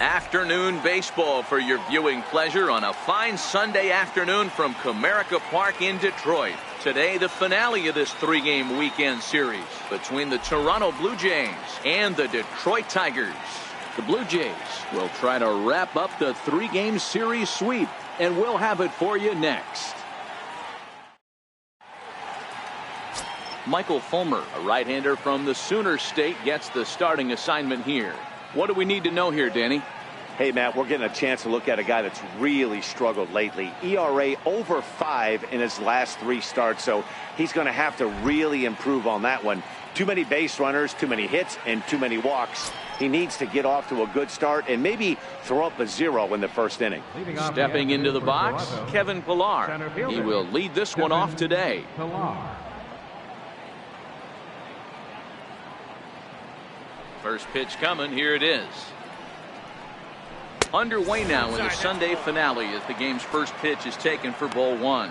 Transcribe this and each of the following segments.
Afternoon baseball for your viewing pleasure on a fine Sunday afternoon from Comerica Park in Detroit. Today, the finale of this three-game weekend series between the Toronto Blue Jays and the Detroit Tigers. The Blue Jays will try to wrap up the three-game series sweep, and we'll have it for you next. Michael Fulmer, a right-hander from the Sooner State, gets the starting assignment here. What do we need to know here, Danny? Hey, Matt, we're getting a chance to look at a guy that's really struggled lately. ERA over 5 in his last 3 starts, so he's going to have to really improve on that one. Too many base runners, too many hits, and too many walks. He needs to get off to a good start and maybe throw up a 0 in the first inning. Stepping into the box, Kevin Pillar. He will lead this one off today. First pitch coming. Here it is. Underway now in the Sunday finale as the game's first pitch is taken for ball 1.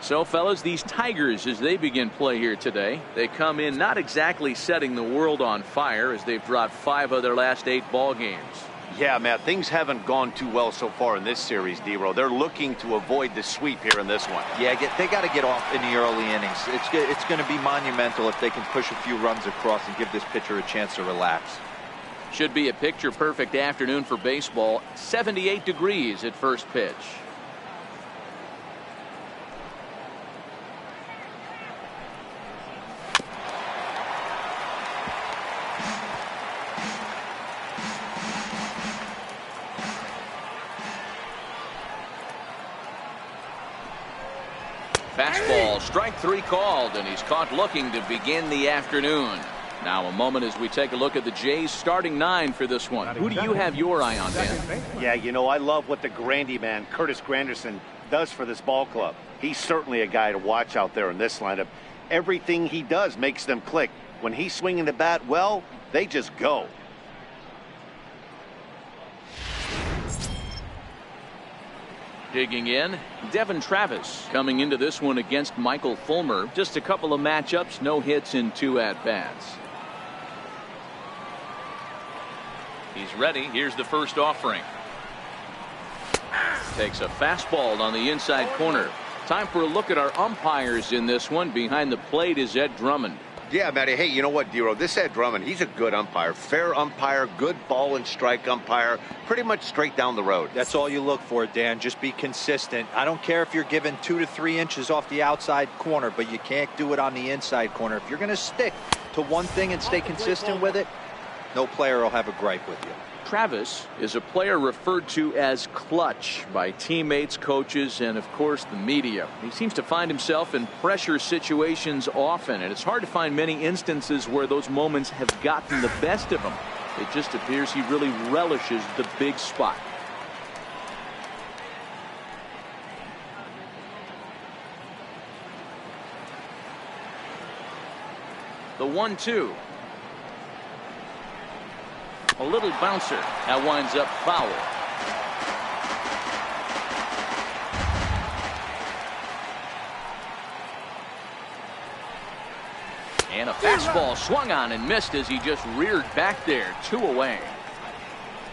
So, fellas, these Tigers, as they begin play here today, they come in not exactly setting the world on fire as they've dropped 5 of their last 8 ball games. Yeah, Matt, things haven't gone too well so far in this series, D-Row. They're looking to avoid the sweep here in this one. Yeah, they got to get off in the early innings. It's going to be monumental if they can push a few runs across and give this pitcher a chance to relax. Should be a picture-perfect afternoon for baseball. 78 degrees at first pitch. Fastball, strike 3 called, and he's caught looking to begin the afternoon. Now a moment as we take a look at the Jays starting 9 for this one. Who do you have your eye on, Dan? Yeah, you know, I love what the Grandy man, Curtis Granderson, does for this ball club. He's certainly a guy to watch out there in this lineup. Everything he does makes them click. When he's swinging the bat, well, they just go. Digging in, Devin Travis coming into this one against Michael Fulmer. Just a couple of matchups, no hits in 2 at-bats. He's ready. Here's the first offering. Takes a fastball on the inside corner. Time for a look at our umpires in this one. Behind the plate is Ed Drummond. Yeah, Matty. Hey, you know what, D-Row? This Ed Drummond, he's a good umpire. Fair umpire, good ball and strike umpire. Pretty much straight down the road. That's all you look for, Dan. Just be consistent. I don't care if you're given 2 to 3 inches off the outside corner, but you can't do it on the inside corner. If you're going to stick to one thing and stay consistent with it, no player will have a gripe with you. Travis is a player referred to as clutch by teammates, coaches, and of course the media. He seems to find himself in pressure situations often, and it's hard to find many instances where those moments have gotten the best of him. It just appears he really relishes the big spot. The 1-2. A little bouncer. That winds up foul. And a fastball swung on and missed as he just reared back there. 2 away.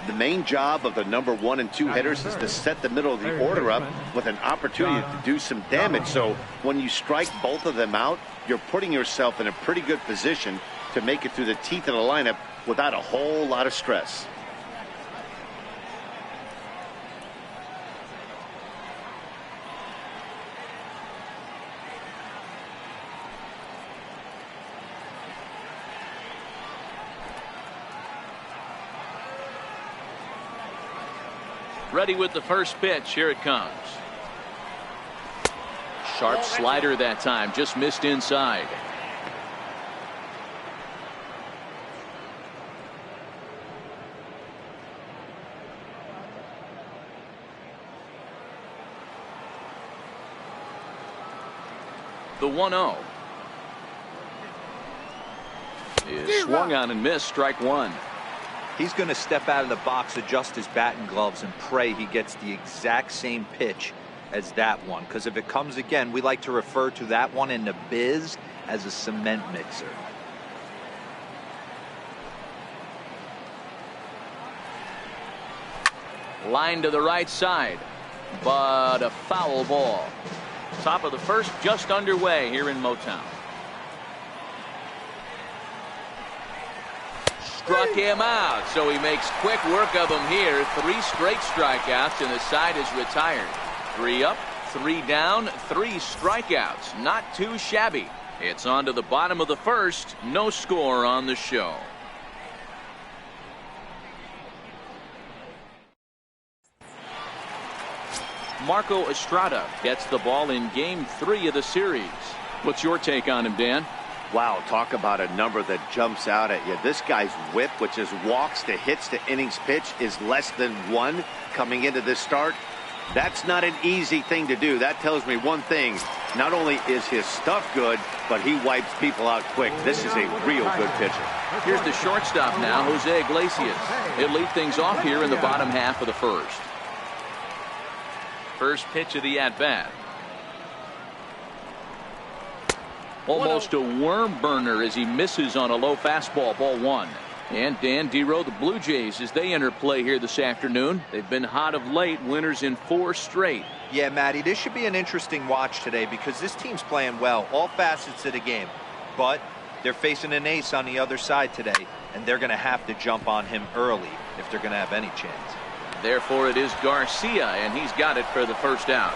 The main job of the number 1 and 2 hitters is to set the middle of the order up with an opportunity to do some damage. So when you strike both of them out, you're putting yourself in a pretty good position to make it through the teeth of the lineup without a whole lot of stress. Ready with the first pitch. Here it comes. Sharp slider that time. Just missed inside. The 1-0 is swung on and missed. Strike 1. He's going to step out of the box, adjust his bat and gloves, and pray he gets the exact same pitch as that one. Because if it comes again, we like to refer to that one in the biz as a cement mixer. Line to the right side, but a foul ball. Top of the first just underway here in Motown. Struck him out, so he makes quick work of him here. 3 straight strikeouts, and the side is retired. 3 up, 3 down, 3 strikeouts. Not too shabby. It's on to the bottom of the first. No score on the show. Marco Estrada gets the ball in game 3 of the series. What's your take on him, Dan? Wow, talk about a number that jumps out at you. This guy's whip, which is walks to hits to innings pitch, is less than 1 coming into this start. That's not an easy thing to do. That tells me one thing. Not only is his stuff good, but he wipes people out quick. This is a real good pitcher. Here's the shortstop now, Jose Iglesias. He'll lead things off here in the bottom half of the first. First pitch of the at-bat. Almost a worm burner as he misses on a low fastball, ball 1. And Dan Dero, the Blue Jays, as they enter play here this afternoon. They've been hot of late, winners in 4 straight. Yeah, Matty, this should be an interesting watch today because this team's playing well, all facets of the game. But they're facing an ace on the other side today, and they're going to have to jump on him early if they're going to have any chance. Therefore, it is Garcia, and he's got it for the first out.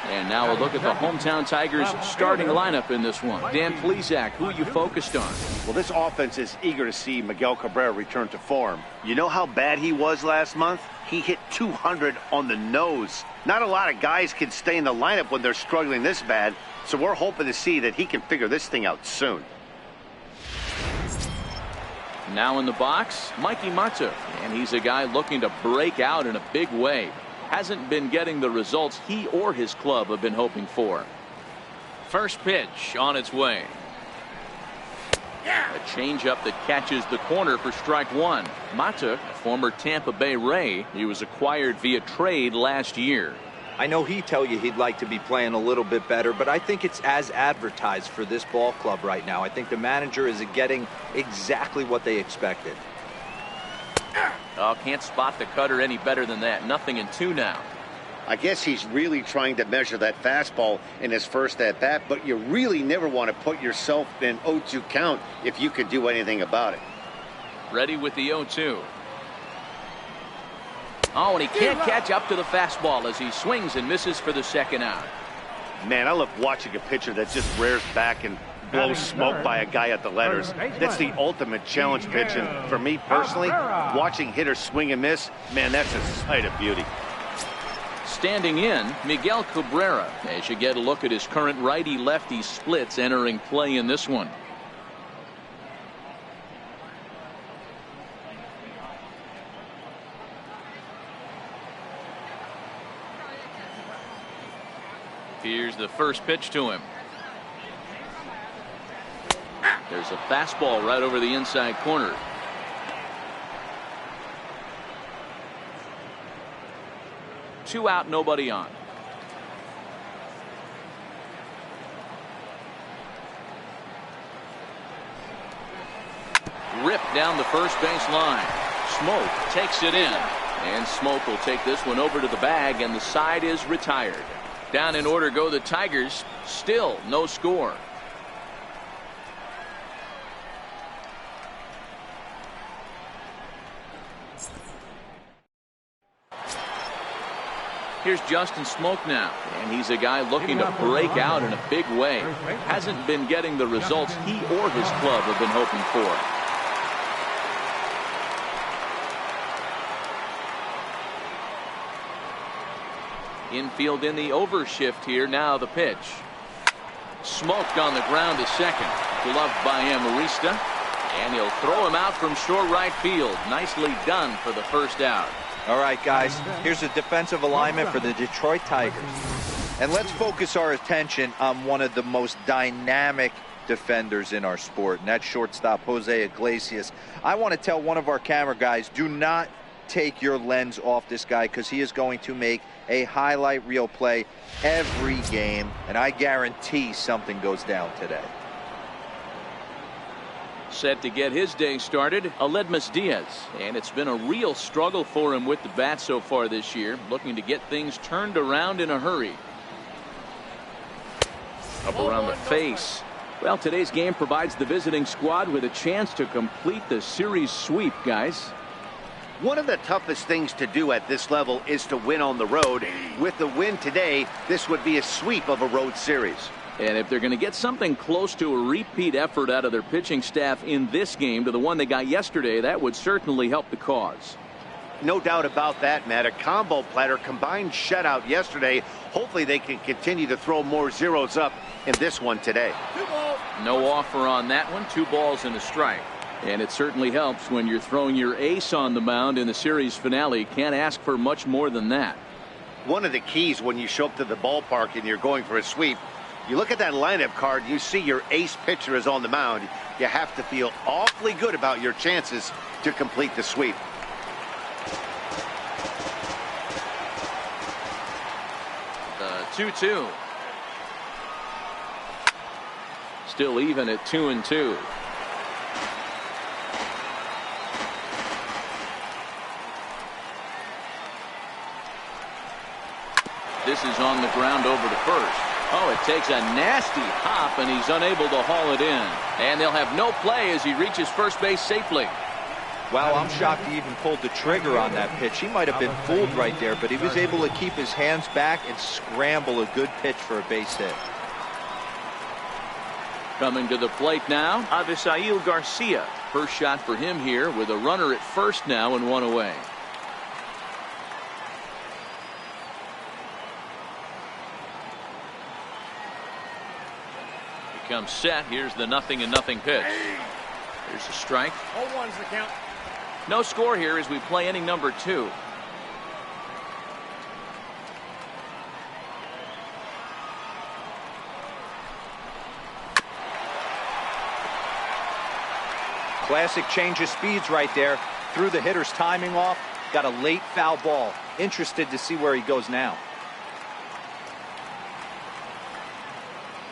And now a look at the hometown Tigers starting lineup in this one. Dan Plesac, who are you focused on? Well, this offense is eager to see Miguel Cabrera return to form. You know how bad he was last month? He hit 200 on the nose. Not a lot of guys can stay in the lineup when they're struggling this bad, so we're hoping to see that he can figure this thing out soon. Now in the box, Mikey Mata, and he's a guy looking to break out in a big way. Hasn't been getting the results he or his club have been hoping for. First pitch on its way. A changeup that catches the corner for strike 1. Mata, a former Tampa Bay Ray, he was acquired via trade last year. I know he'd tell you he'd like to be playing a little bit better, but I think it's as advertised for this ball club right now. I think the manager is getting exactly what they expected. Oh, can't spot the cutter any better than that. 0-2 now. I guess he's really trying to measure that fastball in his first at-bat, but you really never want to put yourself in an 0-2 count if you could do anything about it. Ready with the 0-2. Oh, and he can't catch up to the fastball as he swings and misses for the second out. Man, I love watching a pitcher that just rears back and blows smoke by a guy at the letters. That's the ultimate challenge pitch, and for me personally, watching hitters swing and miss, man, that's a sight of beauty. Standing in, Miguel Cabrera, as you get a look at his current righty-lefty splits entering play in this one. Here's the first pitch to him. There's a fastball right over the inside corner. Two out, nobody on. Ripped down the first base line. Smoke takes it in. And Smoke will take this one over to the bag, and the side is retired. Down in order go the Tigers. Still no score. Here's Justin Smoke now, and he's a guy looking to break out in a big way. Hasn't been getting the results he or his club have been hoping for. Infield in the overshift here. Now the pitch. Smoked on the ground to second. Gloved by Amarista, and he'll throw him out from short right field. Nicely done for the first out. All right, guys, here's a defensive alignment for the Detroit Tigers. And let's focus our attention on one of the most dynamic defenders in our sport, and that's shortstop Jose Iglesias. I want to tell one of our camera guys, do not take your lens off this guy, because he is going to make a highlight reel play every game, and I guarantee something goes down today. Set to get his day started, Aledmus Diaz. And it's been a real struggle for him with the bat so far this year. Looking to get things turned around in a hurry. Up around the face. Well, today's game provides the visiting squad with a chance to complete the series sweep, guys. One of the toughest things to do at this level is to win on the road. With the win today, this would be a sweep of a road series. And if they're going to get something close to a repeat effort out of their pitching staff in this game to the one they got yesterday, that would certainly help the cause. No doubt about that, Matt. A combo platter combined shutout yesterday. Hopefully they can continue to throw more zeros up in this one today. No offer on that one. 2 balls and a strike. And it certainly helps when you're throwing your ace on the mound in the series finale. Can't ask for much more than that. One of the keys when you show up to the ballpark and you're going for a sweep, you look at that lineup card, you see your ace pitcher is on the mound. You have to feel awfully good about your chances to complete the sweep. The 2-2. Still even at 2-2. This is on the ground over to first. Oh, it takes a nasty hop, and he's unable to haul it in. And they'll have no play as he reaches first base safely. Wow, I'm shocked he even pulled the trigger on that pitch. He might have been fooled right there, but he was able to keep his hands back and scramble a good pitch for a base hit. Coming to the plate now, Avisail Garcia. First shot for him here with a runner at first now and 1 away. Comes set. Here's the 0-0 pitch. Here's a strike. 0-1's the count. No score here as we play inning number 2. Classic change of speeds right there. Threw the hitter's timing off. Got a late foul ball. Interested to see where he goes now.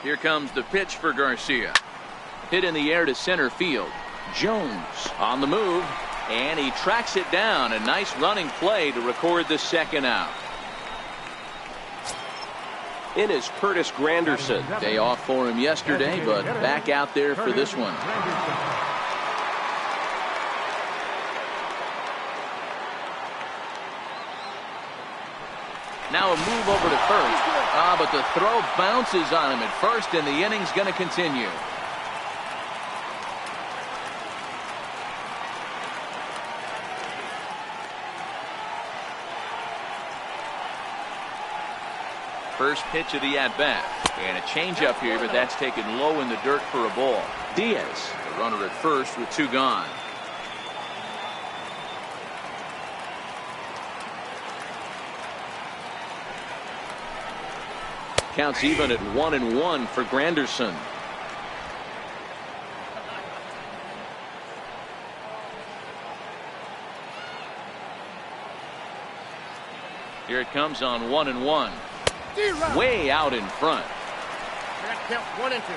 Here comes the pitch for Garcia. Hit in the air to center field. Jones on the move, and he tracks it down. A nice running play to record the second out. It is Curtis Granderson. Day off for him yesterday, but back out there for this one. Now a move over to first. But the throw bounces on him at first, and the inning's going to continue. First pitch of the at-bat. And a changeup here, but that's taken low in the dirt for a ball. Diaz, the runner at first with 2 gone. Counts even at 1-1 for Granderson. Here it comes on 1-1. Way out in front. Count 1 and 2.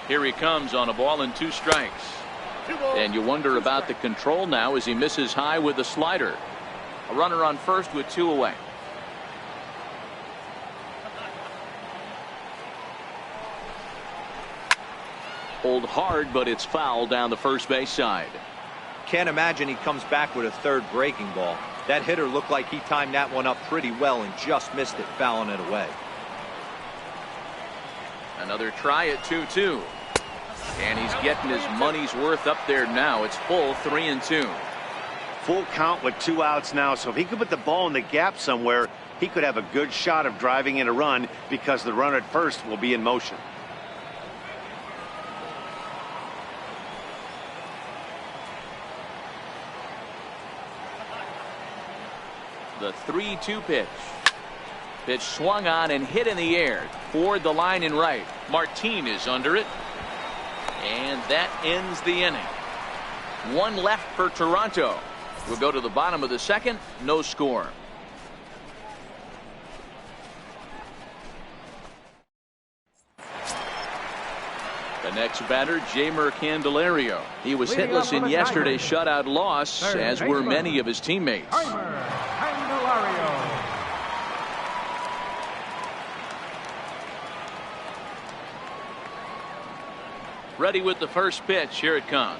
Here he comes on a ball and 2 strikes. And you wonder about the control now as he misses high with the slider. A runner on first with 2 away. Hold hard, but it's foul down the first base side. Can't imagine he comes back with a third breaking ball. That hitter looked like he timed that one up pretty well and just missed it, fouling it away. Another try at 2-2. And he's getting his money's worth up there now. It's full 3-2. Full count with 2 outs now, so if he could put the ball in the gap somewhere, he could have a good shot of driving in a run because the runner at first will be in motion. The 3-2 pitch. Pitch swung on and hit in the air toward the line in right. Martin is under it. And that ends the inning. One left for Toronto. We'll go to the bottom of the second. No score. The next batter, Jamer Candelario. He was hitless in yesterday's shutout loss, as were many of his teammates. Ready with the first pitch. Here it comes.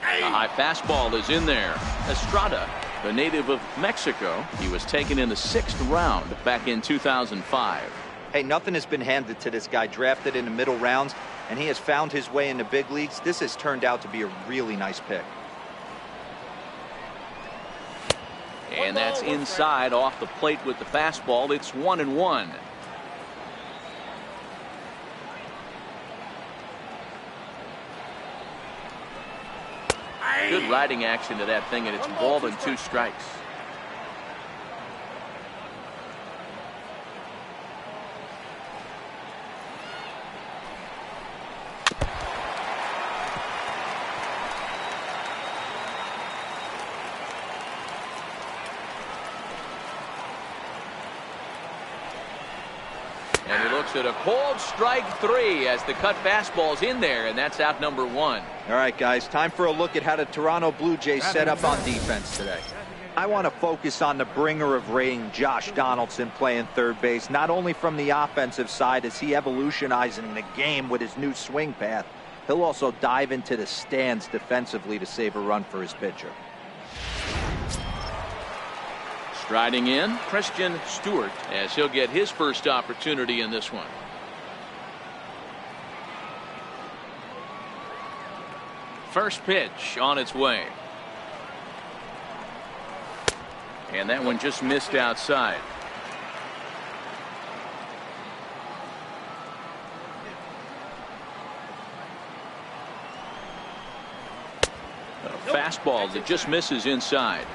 A high fastball is in there. Estrada, the native of Mexico. He was taken in the 6th round back in 2005. Hey, nothing has been handed to this guy. Drafted in the middle rounds, and he has found his way in the big leagues. This has turned out to be a really nice pick. And that's inside off the plate with the fastball. It's 1-1. Good riding action to that thing, and it's ball and 2 strikes. And he looks at a cold strike 3 as the cut fastball's in there, and that's out number 1. All right, guys, time for a look at how the Toronto Blue Jays set up on defense today. I want to focus on the bringer of rain, Josh Donaldson, playing third base, not only from the offensive side as he evolutionizing the game with his new swing path, he'll also dive into the stands defensively to save a run for his pitcher. Striding in, Christian Stewart, as he'll get his first opportunity in this one. First pitch on its way. And that one just missed outside. A fastball that just misses inside.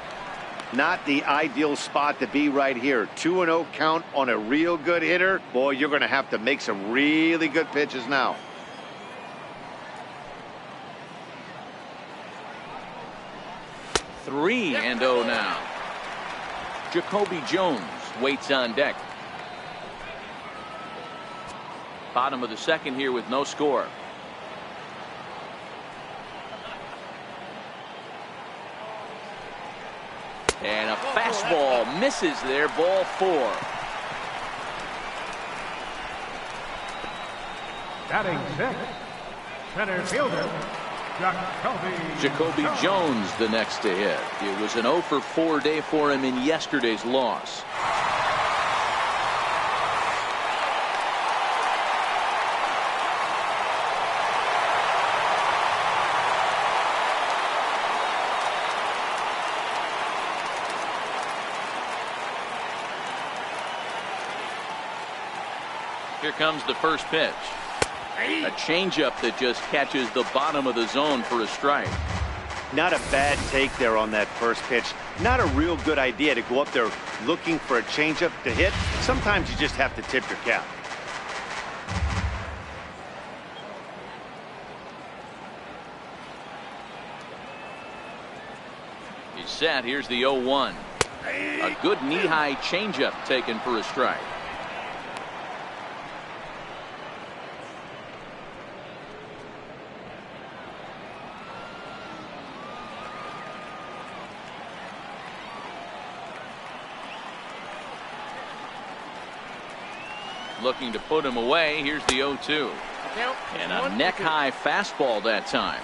Not the ideal spot to be right here. 2-0 count on a real good hitter. Boy, you're going to have to make some really good pitches now. Three and 0 now. Jacoby Jones waits on deck. Bottom of the second here with no score. And a fastball misses there. Ball 4. Batting 6th, center fielder, Jacoby Jones the next to hit. It was an 0 for 4 day for him in yesterday's loss. Here comes the first pitch. A changeup that just catches the bottom of the zone for a strike. Not a bad take there on that first pitch. Not a real good idea to go up there looking for a changeup to hit. Sometimes you just have to tip your cap. He's set. Here's the 0-1. A good knee-high changeup taken for a strike. Looking to put him away. Here's the 0-2. And a neck-high fastball that time.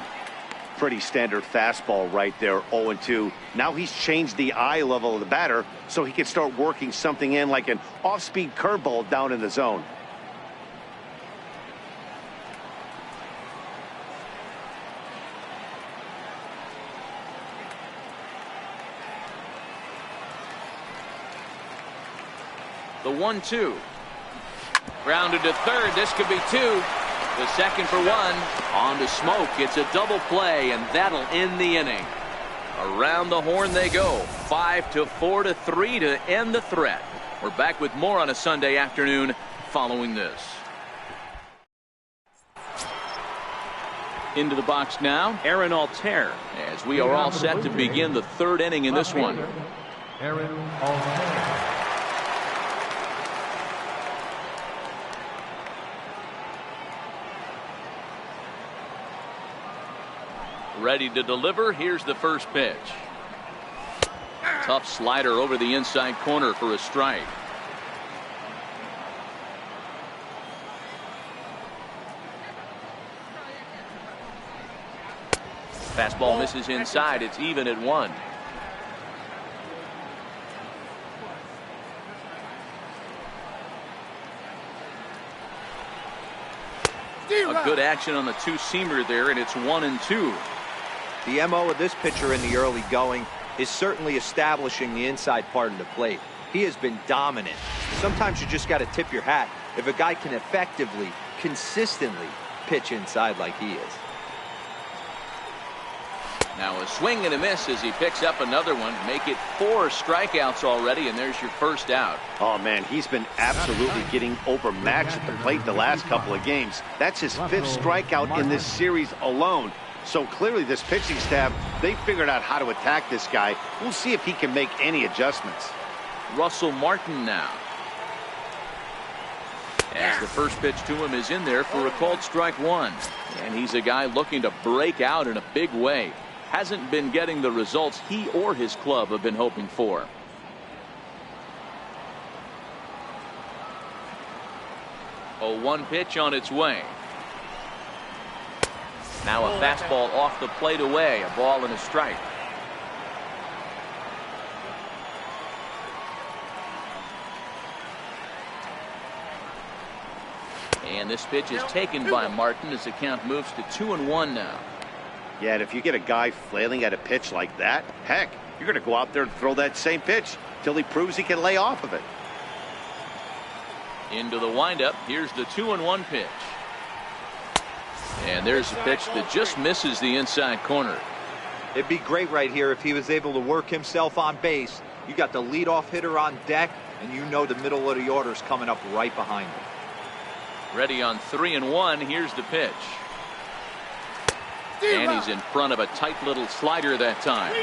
Pretty standard fastball right there, 0-2. Now he's changed the eye level of the batter so he can start working something in like an off-speed curveball down in the zone. The 1-2. Grounded to third. This could be 2. The second for 1. On to Smoke. It's a double play, and that'll end the inning. Around the horn they go. 5-4-3 to end the threat. We're back with more on a Sunday afternoon following this. Into the box now, Aaron Altair, as we are all set to begin the third inning in this one. Aaron Altair. Ready to deliver. Here's the first pitch. Tough slider over the inside corner for a strike. Fastball misses inside. It's even at 1. A good action on the two-seamer there, and it's 1-2. The MO of this pitcher in the early going is certainly establishing the inside part of the plate. He has been dominant. Sometimes you just got to tip your hat if a guy can effectively, consistently pitch inside like he is. Now a swing and a miss as he picks up another one. Make it 4 strikeouts already, and there's your first out. Oh, man, he's been absolutely getting overmatched at the plate the last couple of games. That's his 5th strikeout in this series alone. So clearly this pitching staff, they figured out how to attack this guy. We'll see if he can make any adjustments. Russell Martin now. As the first pitch to him is in there for a called strike 1. And he's a guy looking to break out in a big way. Hasn't been getting the results he or his club have been hoping for. A 1 pitch on its way. Now a fastball off the plate away. A ball and a strike. And this pitch is taken by Martin as the count moves to 2-1 now. Yeah, and if you get a guy flailing at a pitch like that, heck, you're going to go out there and throw that same pitch till he proves he can lay off of it. Into the windup. Here's the 2-1 pitch. And there's a pitch that just misses the inside corner. It'd be great right here if he was able to work himself on base. You got the leadoff hitter on deck, and you know the middle of the order is coming up right behind him. Ready on 3-1. Here's the pitch. And he's in front of a tight little slider that time.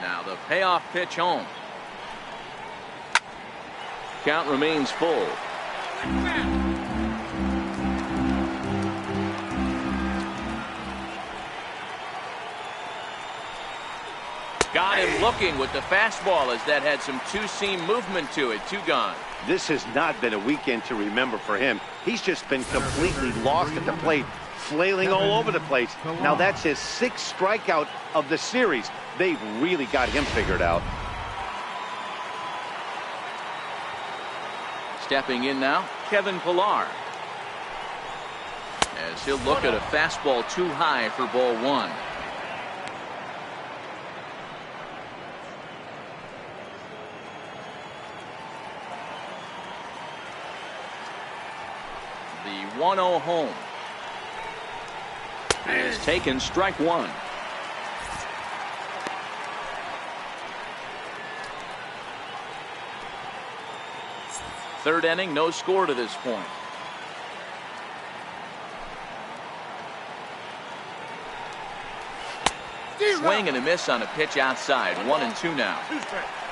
Now the payoff pitch home. Count remains full. Got him looking with the fastball as that had some two-seam movement to it. 2 gone. This has not been a weekend to remember for him. He's just been completely lost at the plate, flailing all over the place. Now that's his 6th strikeout of the series. They've really got him figured out. Stepping in now, Kevin Pillar. As he'll look at a fastball too high for ball 1. The 1-0 home is taken, strike 1. Third inning, no score to this point. Swing and a miss on a pitch outside. 1-2 now.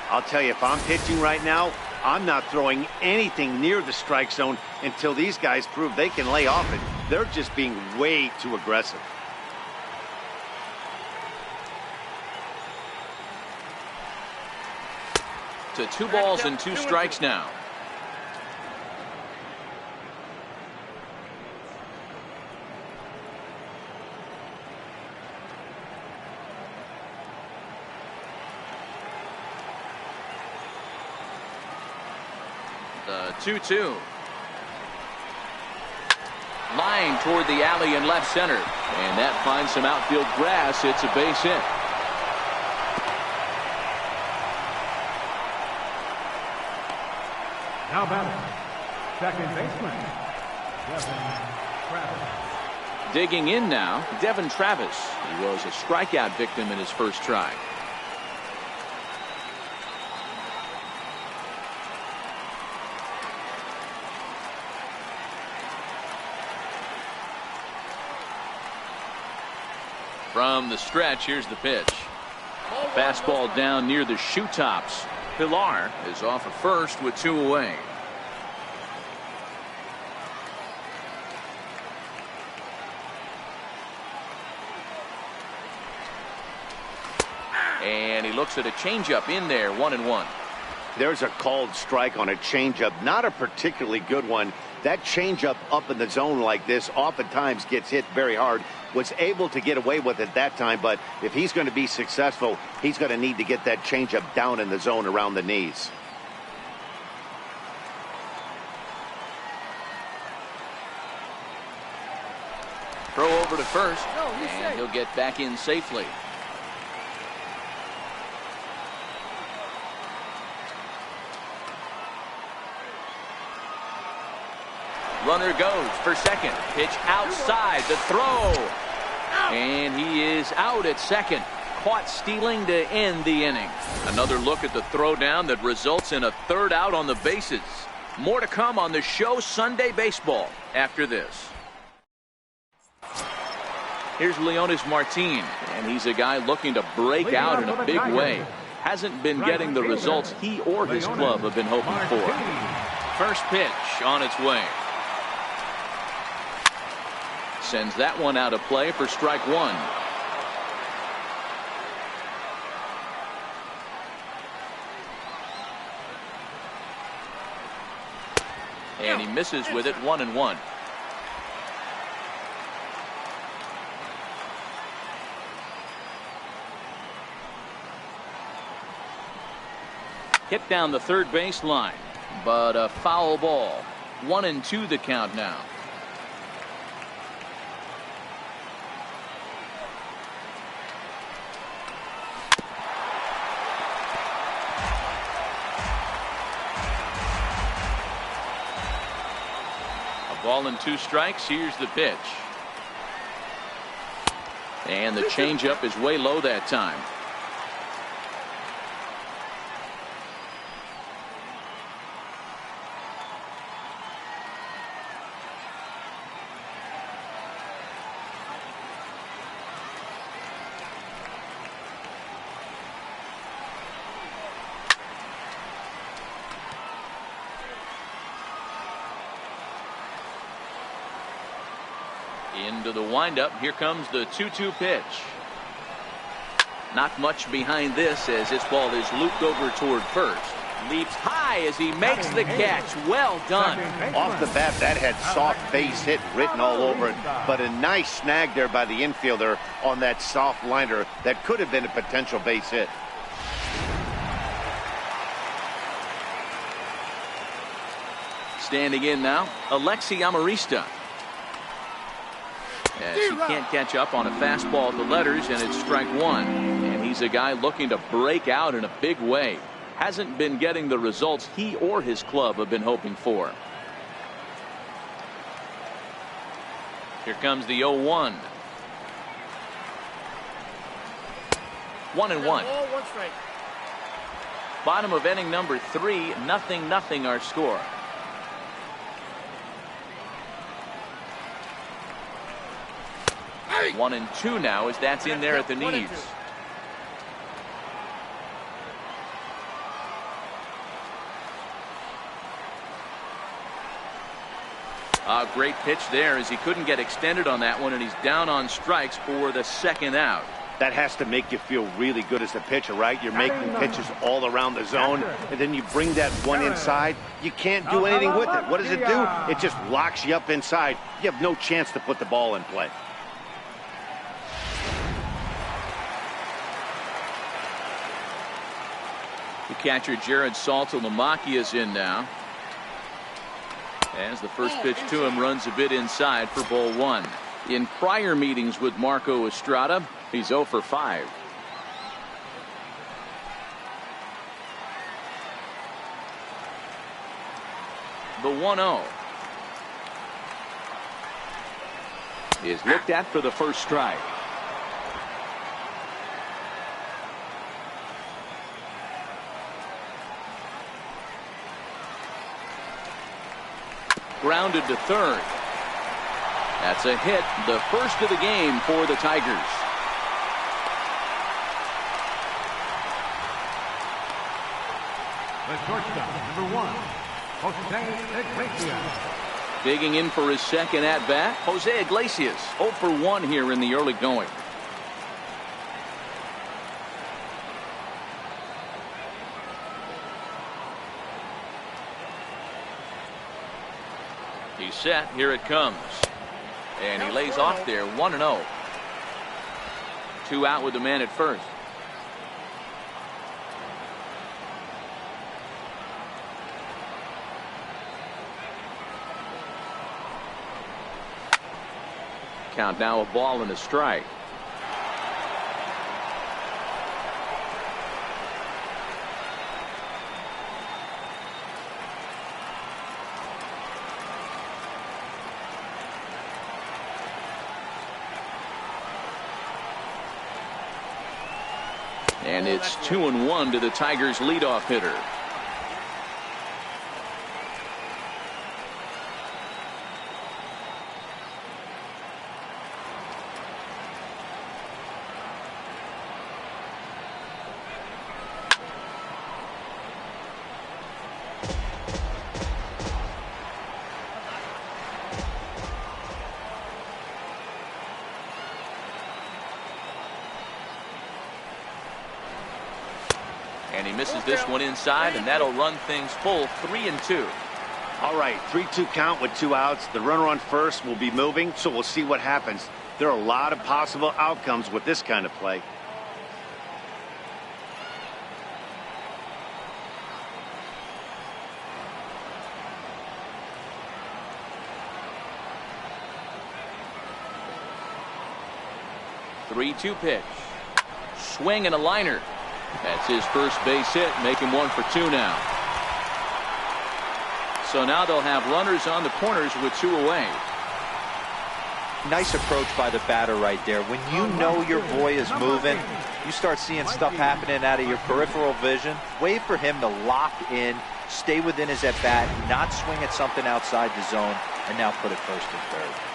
I'll tell you, if I'm pitching right now, I'm not throwing anything near the strike zone until these guys prove they can lay off it. They're just being way too aggressive. To 2 balls and 2 strikes now. The 2-2. Line toward the alley in left center. And that finds some outfield grass. It's a base hit. Now batting, second baseman, Kevin Travis. Digging in now, Devin Travis. He was a strikeout victim in his first try. From the stretch, here's the pitch. Fastball down near the shoe tops. Pilar is off at first with 2 away. And he looks at a changeup in there, 1-1. There's a called strike on a changeup, not a particularly good one. That changeup up in the zone like this oftentimes gets hit very hard. Was able to get away with it that time, but if he's going to be successful, he's going to need to get that changeup down in the zone around the knees. Throw over to first, and he'll get back in safely. Runner goes for second. Pitch outside. The throw. And he is out at second. Caught stealing to end the inning. Another look at the throw down that results in a third out on the bases. More to come on the show Sunday Baseball after this. Here's Leonis Martin, and he's a guy looking to break out in a big way. Hasn't been getting the results he or his club have been hoping for. First pitch on its way. Sends that one out of play for strike 1. And he misses with it, 1-1. Hit down the third base line, but a foul ball. 1-2 the count now. Ball and 2 strikes. Here's the pitch. And the changeup is way low that time. Into the windup. Here comes the 2-2 pitch. Not much behind this as this ball is looped over toward first. Leaps high as he makes the catch. Well done. Off the bat, that had soft base hit written all over it, but a nice snag there by the infielder on that soft liner that could have been a potential base hit. Standing in now, Alexi Amarista. As he can't catch up on a fastball at the letters, and it's strike 1. And he's a guy looking to break out in a big way. Hasn't been getting the results he or his club have been hoping for. Here comes the 0-1. 1-1. Bottom of inning number 3, 0-0 our score. Hey. 1-2 now as that's in there at the knees. A great pitch there as he couldn't get extended on that one, and he's down on strikes for the second out. That has to make you feel really good as a pitcher, right? You're making pitches all around the zone, and then you bring that one inside. You can't do anything with it. What does it do? It just locks you up inside. You have no chance to put the ball in play. The catcher Jared Saltalamacchia is in now. As the first pitch to him runs a bit inside for ball 1. In prior meetings with Marco Estrada, he's 0 for 5. The 1-0. is looked at for the first strike. Grounded to third. That's a hit, the first of the game for the Tigers. The shortstop, number 1, Jose Iglesias. Digging in for his second at-bat, Jose Iglesias, 0 for 1 here in the early going. He's set. Here it comes. And he lays off there, 1-0. 2 out with the man at first. Count now a ball and a strike. And it's 2-1 to the Tigers' leadoff hitter. And he misses this one inside, and that'll run things full 3-2. All right, 3-2 count with 2 outs. The runner on first will be moving, so we'll see what happens. There are a lot of possible outcomes with this kind of play. Three-two pitch. Swing and a liner. That's his first base hit, make him 1 for 2 now. So now they'll have runners on the corners with 2 away. Nice approach by the batter right there. When you know your boy is moving, you start seeing stuff happening out of your peripheral vision. Wait for him to lock in, stay within his at-bat, not swing at something outside the zone, and now put it first and third.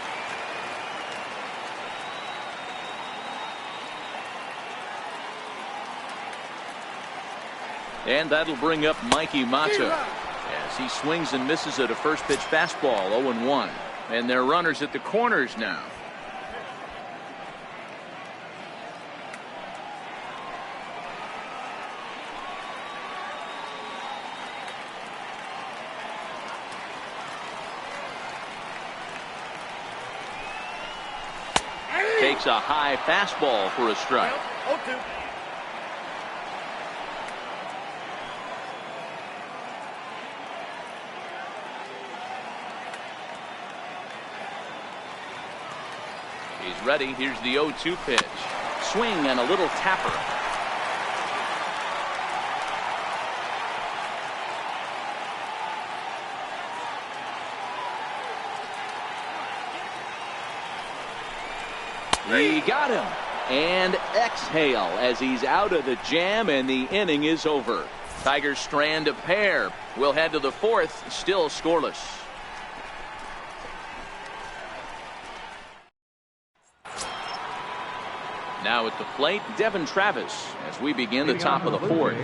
And that'll bring up Mikey Mata as he swings and misses at a first pitch fastball, 0-1. And they're runners at the corners now. Takes a high fastball for a strike. 0-2. He's ready. Here's the 0-2 pitch. Swing and a little tapper. He got him. And exhale as he's out of the jam, and the inning is over. Tigers strand a pair. We'll head to the fourth, still scoreless. Now at the plate, Devin Travis as we begin the top of the fourth.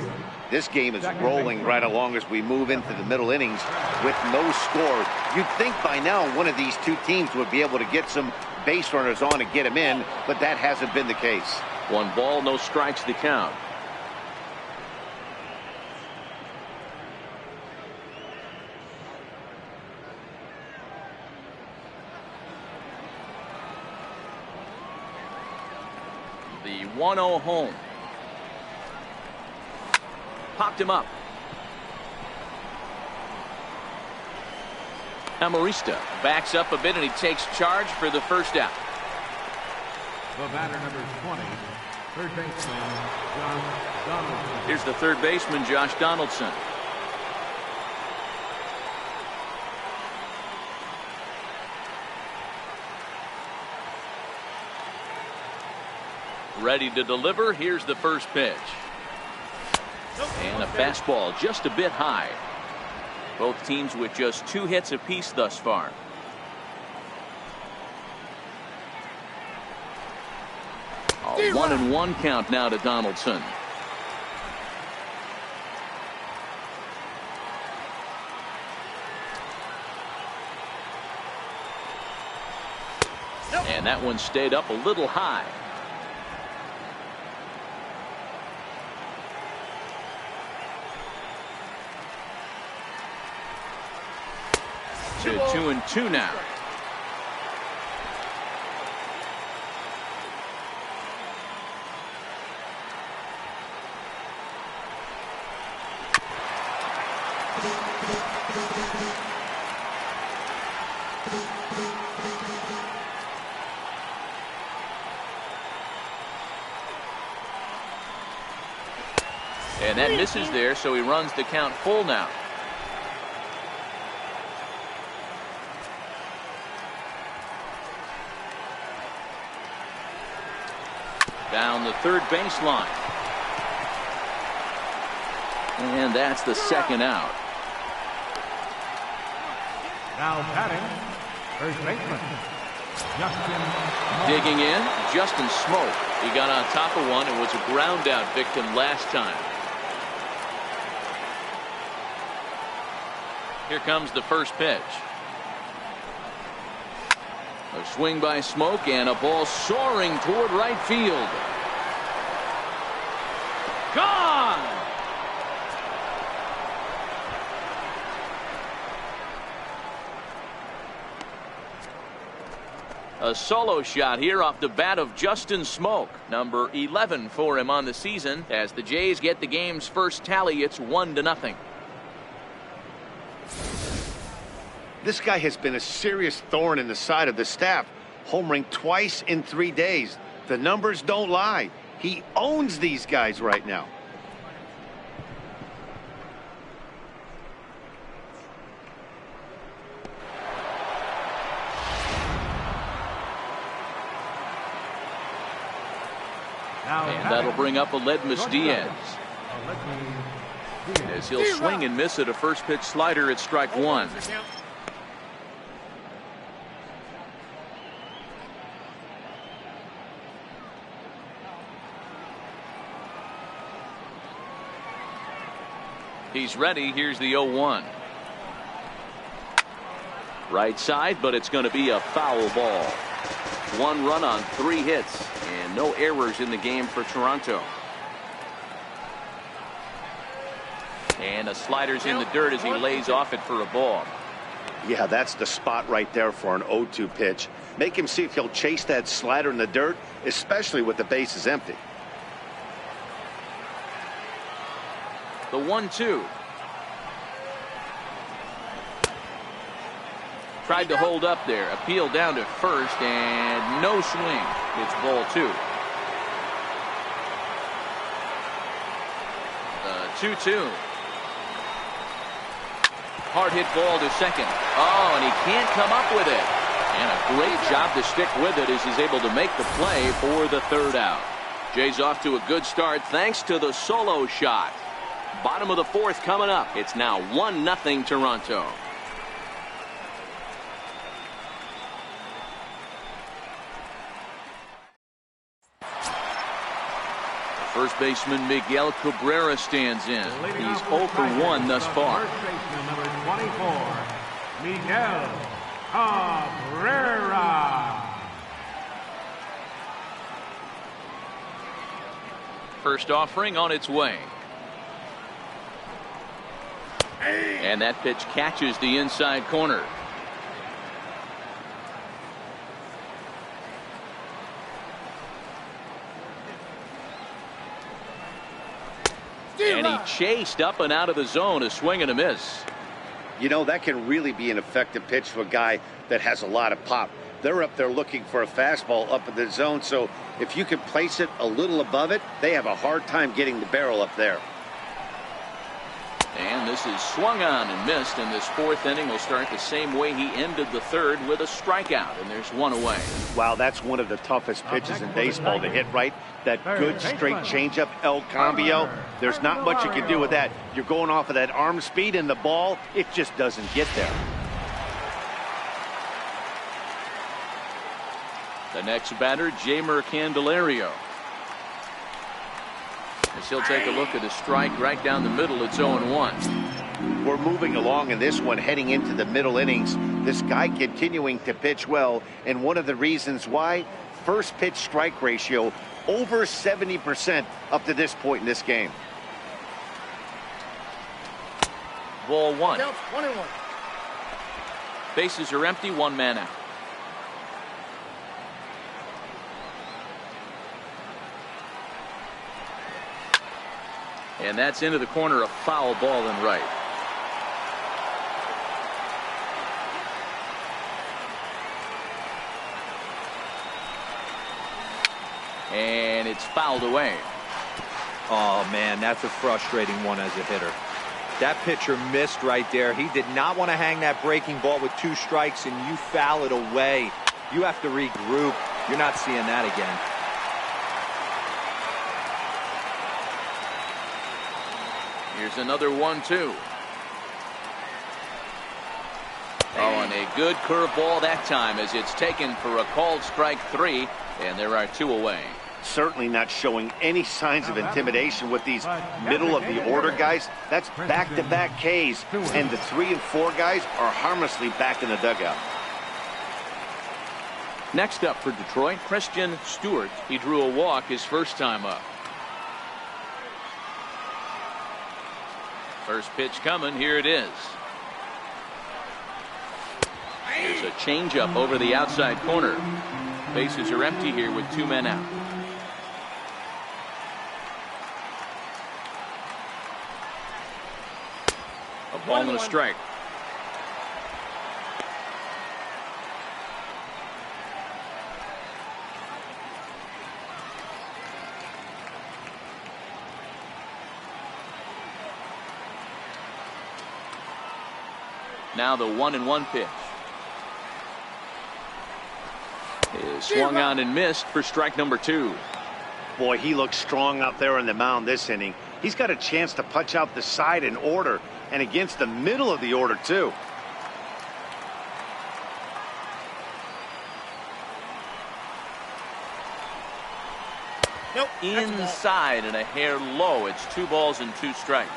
This game is rolling right along as we move into the middle innings with no score. You'd think by now one of these two teams would be able to get some base runners on and get them in, but that hasn't been the case. 1 ball, no strikes to count. The 1-0 home. Popped him up. Amarista backs up a bit, and he takes charge for the first out. The batter, number 20, third baseman, Josh Donaldson. Here's the third baseman, Josh Donaldson. Ready to deliver. Here's the first pitch. And a fastball just a bit high. Both teams with just 2 hits apiece thus far. A 1-1 count now to Donaldson. And that one stayed up a little high. To 2-2 now. And that misses there, so he runs the count full now. Down the third baseline. And that's the second out. Now batting, first baseman, Justin Smoke. Digging in, Justin Smoke. He got on top of one and was a ground out victim last time. Here comes the first pitch. A swing by Smoke and a ball soaring toward right field. Gone! A solo shot here off the bat of Justin Smoke. Number 11 for him on the season. As the Jays get the game's first tally, it's 1-0. This guy has been a serious thorn in the side of the staff, homering twice in 3 days. The numbers don't lie. He owns these guys right now. And that'll bring up Aledmus Diaz. As he'll swing and miss at a first pitch slider at strike one. He's ready. Here's the 0-1. Right side, but it's going to be a foul ball. 1 run on 3 hits and no errors in the game for Toronto. And a slider's in the dirt as he lays off it for a ball. Yeah, that's the spot right there for an 0-2 pitch. Make him see if he'll chase that slider in the dirt, especially with the bases empty. The 1-2. Tried to hold up there. Appeal down to first and no swing. It's ball 2. The 2-2. Hard hit ball to second. Oh, and he can't come up with it. And a great job to stick with it as he's able to make the play for the 3rd out. Jay's off to a good start thanks to the solo shot. Bottom of the 4th coming up. It's now 1-0 Toronto. First baseman Miguel Cabrera stands in. He's 0 for 1 thus far. First baseman number 24, Miguel Cabrera. First offering on its way. And that pitch catches the inside corner. And he chased up and out of the zone, a swing and a miss. You know, that can really be an effective pitch for a guy that has a lot of pop. They're up there looking for a fastball up in the zone, so if you can place it a little above it, they have a hard time getting the barrel up there. And This is swung on and missed, and this fourth inning will start the same way he ended the third, with a strikeout, and there's one away. Wow, that's one of the toughest pitches in baseball to hit, right? That good straight changeup, El Cambio. There's not much you can do with that. You're going off of that arm speed, and the ball, it just doesn't get there. The next batter, Jamer Candelario. As he'll take a look at a strike right down the middle. It's 0-1. We're moving along in this one, heading into the middle innings. This guy continuing to pitch well, and one of the reasons why, first pitch strike ratio over 70% up to this point in this game. Ball one. Counts 1-1. Bases are empty, one man out. And that's into the corner, a foul ball in right. And it's fouled away. Oh, man, that's a frustrating one as a hitter. That pitcher missed right there. He did not want to hang that breaking ball with 2 strikes, and you foul it away. You have to regroup. You're not seeing that again. Here's another 1-2. Oh, and a good curveball that time, as it's taken for a called strike 3, and there are 2 away. Certainly not showing any signs of intimidation with these middle of the order guys. That's back-to-back Ks, and the 3 and 4 guys are harmlessly back in the dugout. Next up for Detroit, Christian Stewart. He drew a walk his first time up. First pitch coming. Here it is. There's a changeup over the outside corner. Bases are empty here with 2 men out. A ball and a strike. Now the 1-1 pitch is swung on and missed for strike number 2. Boy, he looks strong out there on the mound this inning. He's got a chance to punch out the side in order, and against the middle of the order too. Nope. Inside and a hair low. It's 2 balls and 2 strikes.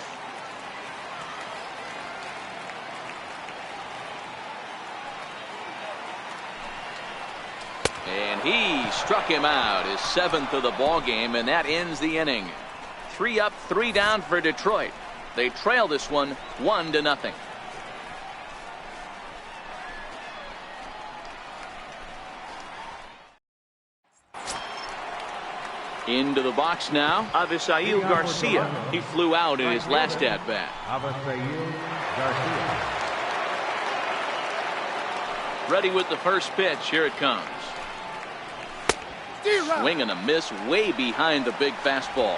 And he struck him out, his 7th of the ball game, and that ends the inning. 3 up, 3 down for Detroit. They trail this one 1-0. Into the box now, Avisail Garcia. He flew out in his last at-bat. Avisail Garcia. Ready with the first pitch. Here it comes. Swing and a miss way behind the big fastball.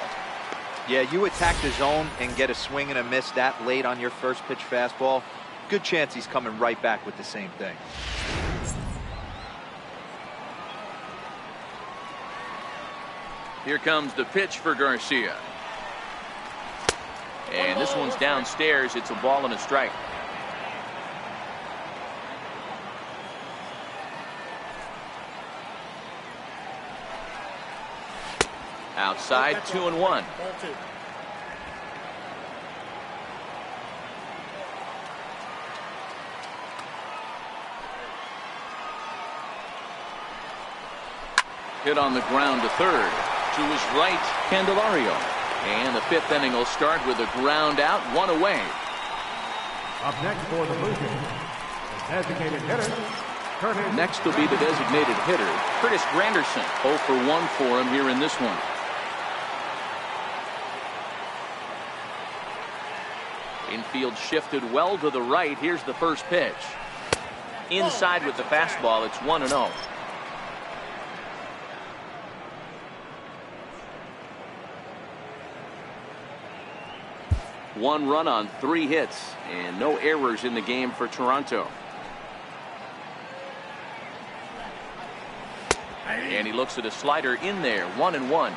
Yeah, you attack the zone and get a swing and a miss that late on your first pitch fastball. Good chance he's coming right back with the same thing. Here comes the pitch for Garcia. And this one's downstairs. It's a ball and a strike. Outside, 2-1. Ball 2. Hit on the ground to third. To his right, Candelario. And the 5th inning will start with a ground out, 1 away. Up next for the Blue Jays, the designated hitter, Curtis. Next will be the designated hitter, Curtis Granderson. 0 for 1 for him here in this one. Infield shifted well to the right. Here's the first pitch. Inside with the fastball. It's 1-0. 1 run on 3 hits and no errors in the game for Toronto. And he looks at a slider in there, 1-1.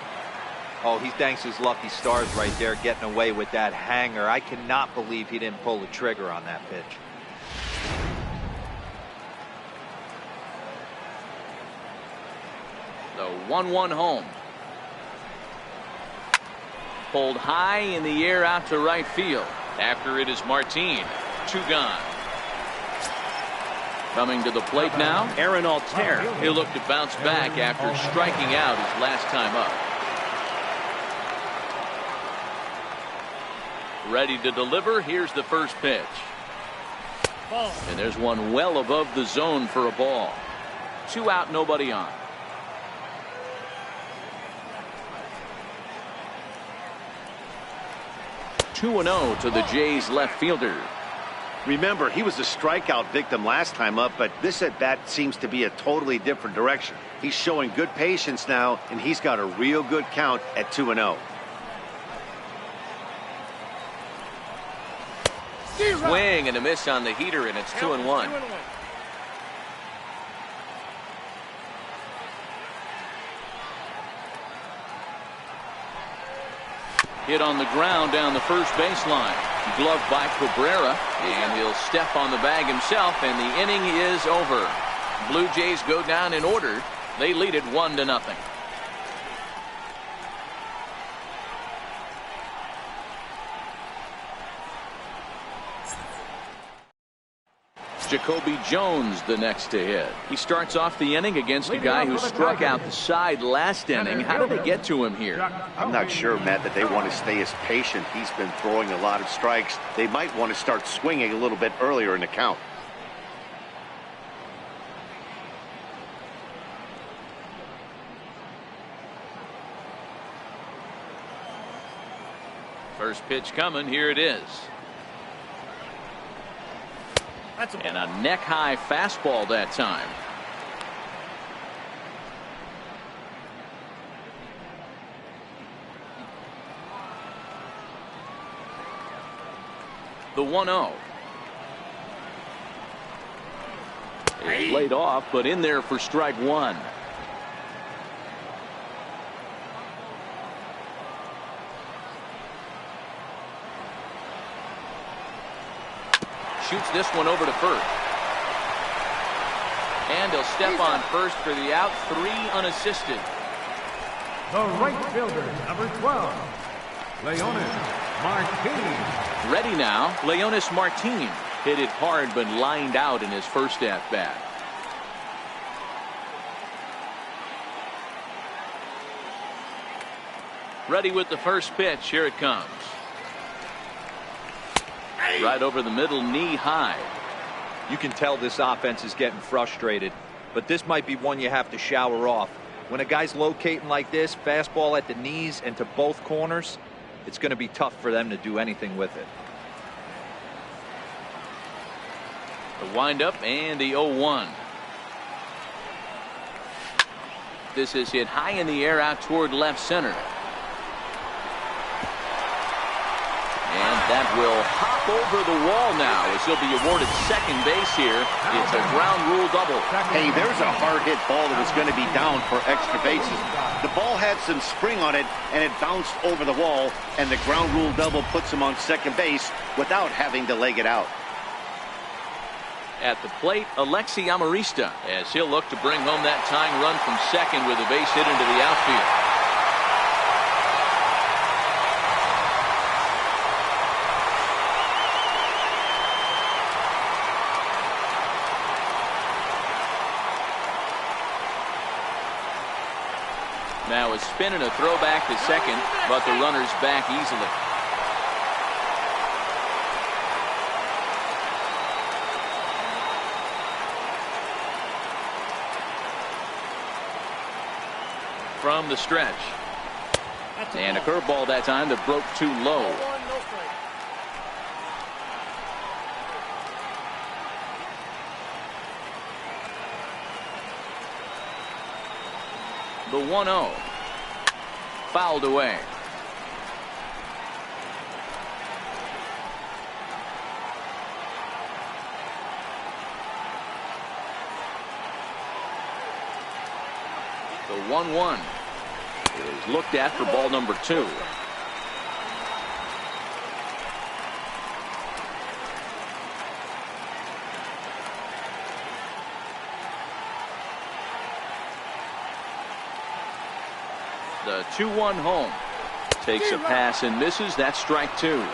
Oh, he thanks his lucky stars right there, getting away with that hanger. I cannot believe he didn't pull the trigger on that pitch. The 1-1 home. Pulled high in the air out to right field. After it is Martin. 2 gone. Coming to the plate now, Aaron Altair. He'll look to bounce back after striking out his last time up. Ready to deliver. Here's the first pitch. And there's one well above the zone for a ball. 2 out, nobody on. (2-0) to the Jays left fielder. Remember, he was a strikeout victim last time up, but this at bat seems to be a totally different direction. He's showing good patience now, and he's got a real good count at 2-0. Swing and a miss on the heater, and it's 2-1. Hit on the ground down the first baseline. Gloved by Cabrera, and he'll step on the bag himself, and the inning is over. Blue Jays go down in order. They lead it 1-0. Jacoby Jones the next to hit. He starts off the inning against a guy who struck out the side last inning. How did they get to him here? I'm not sure, Matt, that they want to stay as patient. He's been throwing a lot of strikes. They might want to start swinging a little bit earlier in the count. First pitch coming. Here it is. And a neck-high fastball that time. The 1-0. It's laid off, but in there for strike 1. Shoots this one over to first. And he'll step on first for the out. 3 unassisted. The right fielder, number 12, Leonis Martin. Ready now, Leonis Martin. Hit it hard but lined out in his first at bat. Ready with the first pitch. Here it comes. Right over the middle, knee high. You can tell this offense is getting frustrated, but this might be one you have to shower off. When a guy's locating like this, fastball at the knees and to both corners, it's going to be tough for them to do anything with it. The windup and the 0-1. This is hit high in the air out toward left center. And that will hop over the wall now as he'll be awarded second base here. It's a ground rule double. Hey, there's a hard hit ball that was going to be down for extra bases. The ball had some spring on it, and it bounced over the wall, and the ground rule double puts him on second base without having to leg it out. At the plate, Alexi Amarista, as he'll look to bring home that tying run from second with a base hit into the outfield. Now a spin and a throw back to second, but the runner's back easily. From the stretch. And a curveball that time that broke too low. The 1-0. Fouled away. 1-1. It is looked at for ball number 2. The 2-1 home. Takes a pass and misses. That's strike 2.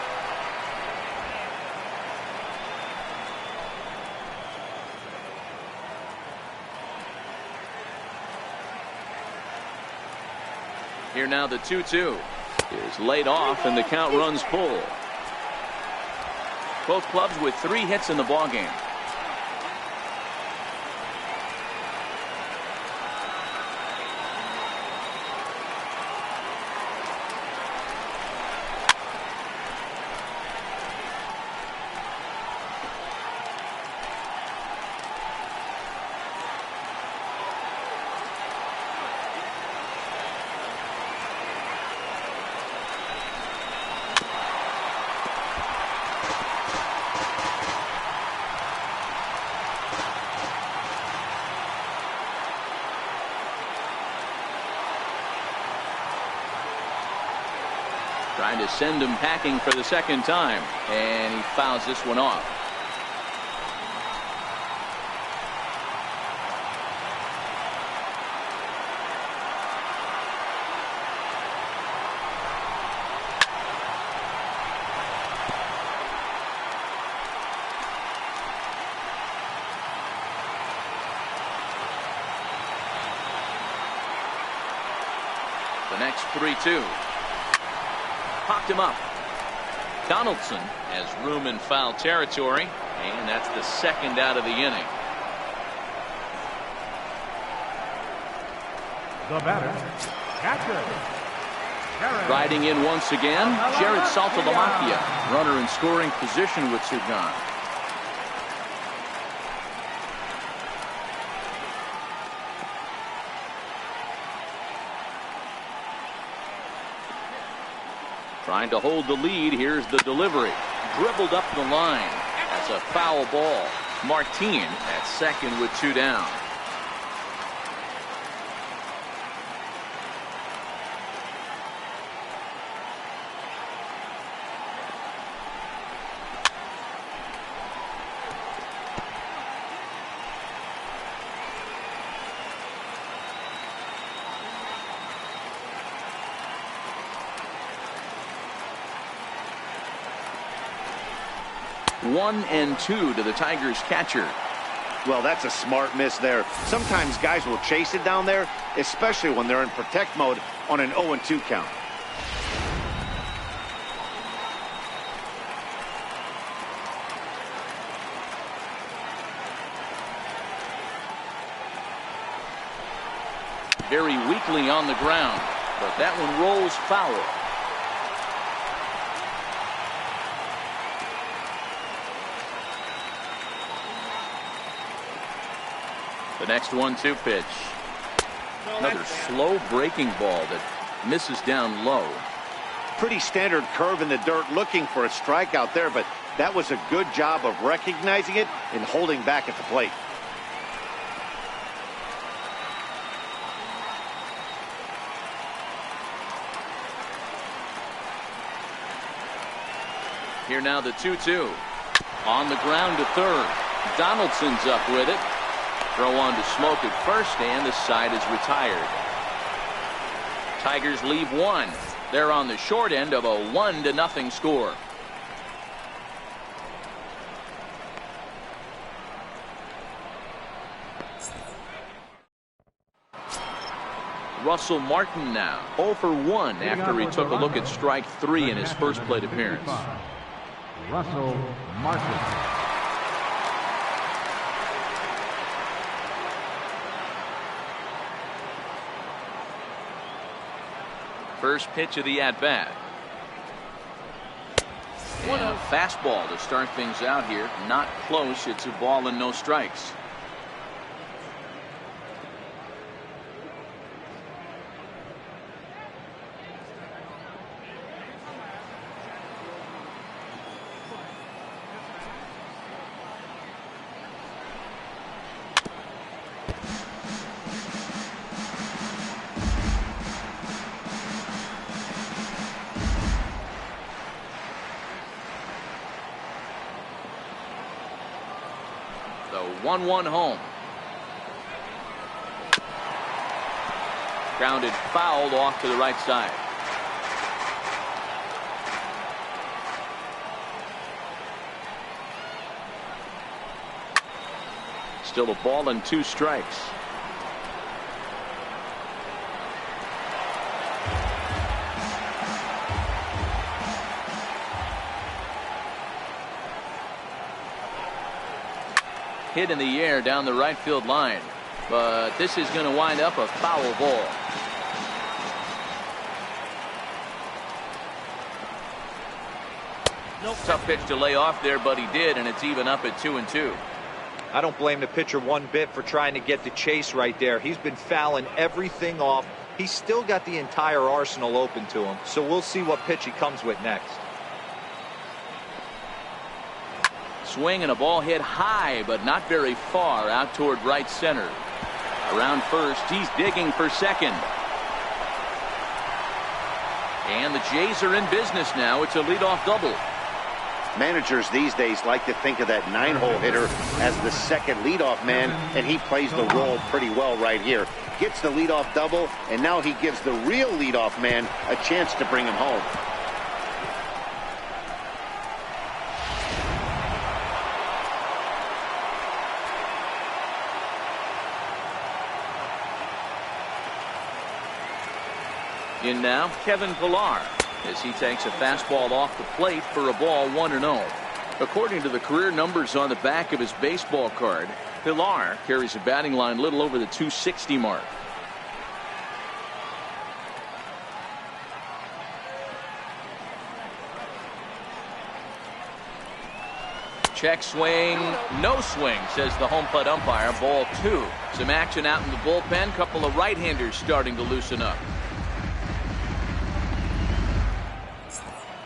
Here now the 2-2 is laid off and the count runs full. Both clubs with 3 hits in the ballgame. Trying to send him packing for the second time, and he fouls this one off. The next 3-2. Popped him up. Donaldson has room in foul territory, and that's the second out of the inning. The batter, catcher. Riding in once again, Jared Saltalamacchia, runner in scoring position with Sugan. Trying to hold the lead. Here's the delivery. Dribbled up the line. That's a foul ball. Martin at second with 2 down. One and 2 to the Tigers catcher. Well, that's a smart miss there. Sometimes guys will chase it down there, especially when they're in protect mode on an 0-2 count. Very weakly on the ground, but that one rolls foul. The next 1-2 pitch. Another slow breaking ball that misses down low. Pretty standard curve in the dirt, looking for a strikeout there, but that was a good job of recognizing it and holding back at the plate. Here now the 2-2. On the ground to third. Donaldson's up with it. Throw on to Smoke at first, and the side is retired. Tigers leave 1. They're on the short end of a 1-0 score. Russell Martin now 0 for 1 after he took a look at strike 3 in his first plate appearance. Russell Martin. First pitch of the at-bat. And a fastball to start things out here. Not close. It's a ball and no strikes. 1-1 home. Grounded foul off to the right side. Still a ball and 2 strikes. Hit in the air down the right field line, but this is going to wind up a foul ball. Nope. Tough pitch to lay off there, but he did, and it's even up at 2-2. I don't blame the pitcher one bit for trying to get the chase right there. He's been fouling everything off. He's still got the entire arsenal open to him, so we'll see what pitch he comes with next. Swing and a ball hit high, but not very far out toward right center. Around first, he's digging for second. And the Jays are in business now. It's a leadoff double. Managers these days like to think of that 9-hole hitter as the second leadoff man, and he plays the role pretty well right here. Gets the leadoff double, and now he gives the real leadoff man a chance to bring him home. In now, Kevin Pillar, as he takes a fastball off the plate for a ball 1-0. According to the career numbers on the back of his baseball card, Pillar carries a batting line little over the 260 mark. Check swing, no swing, says the home plate umpire. Ball 2. Some action out in the bullpen. Couple of right-handers starting to loosen up.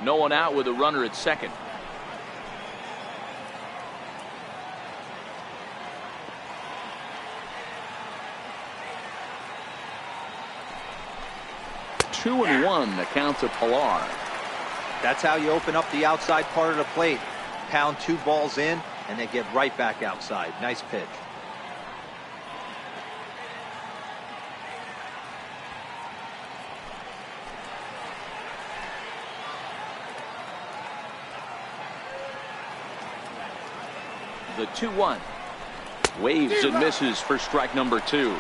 No one out with a runner at second. Two and 1 the count to Pillar. That's how you open up the outside part of the plate. Pound 2 balls in, and they get right back outside. Nice pitch. The 2-1. Waves and misses for strike number 2.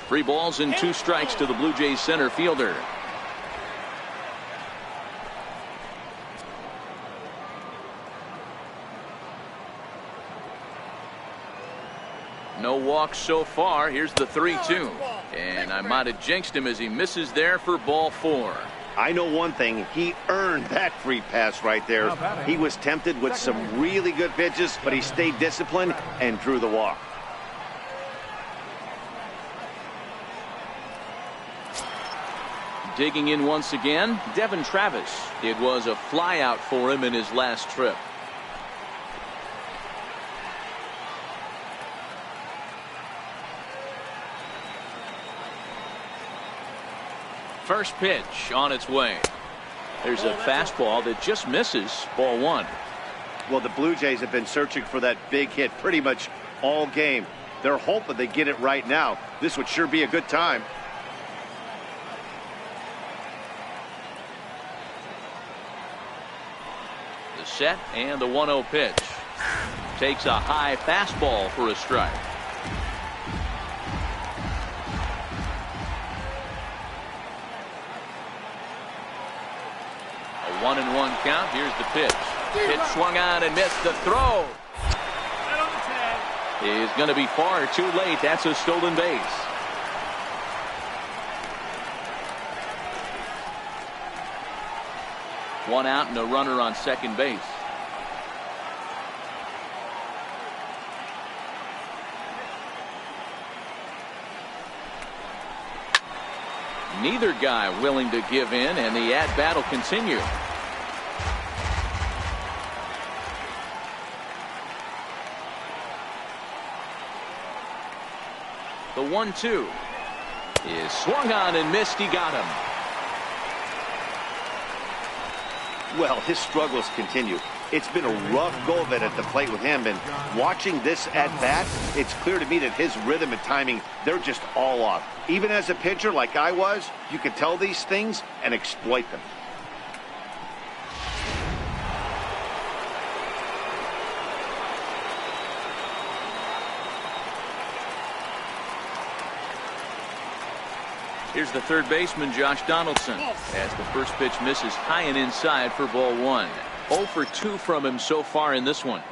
Three balls and 2 strikes to the Blue Jays center fielder. No walks so far. Here's the 3-2. And I might have jinxed him as he misses there for ball 4. I know one thing. He earned that free pass right there. He was tempted with some really good pitches, but he stayed disciplined and drew the walk. Digging in once again, Devin Travis. It was a flyout for him in his last trip. First pitch on its way. There's a fastball that just misses. Ball 1. Well, the Blue Jays have been searching for that big hit pretty much all game. They're hoping they get it right now. This would sure be a good time. The set and the 1-0 pitch. Takes a high fastball for a strike. A 1-1 count. Here's the pitch. Pitch swung on and missed the throw. Right on the tag. is going to be far too late. That's a stolen base. One out and a runner on second base. Neither guy willing to give in, and the at-bat will continue. The 1-2 is swung on and missed. He got him. Well, his struggles continue. It's been a rough go of it at the plate with him, and watching this at-bat, it's clear to me that his rhythm and timing, they're just all off. Even as a pitcher like I was, you could tell these things and exploit them. Here's the third baseman, Josh Donaldson, as the first pitch misses high and inside for ball one. 0 for 2 from him so far in this one.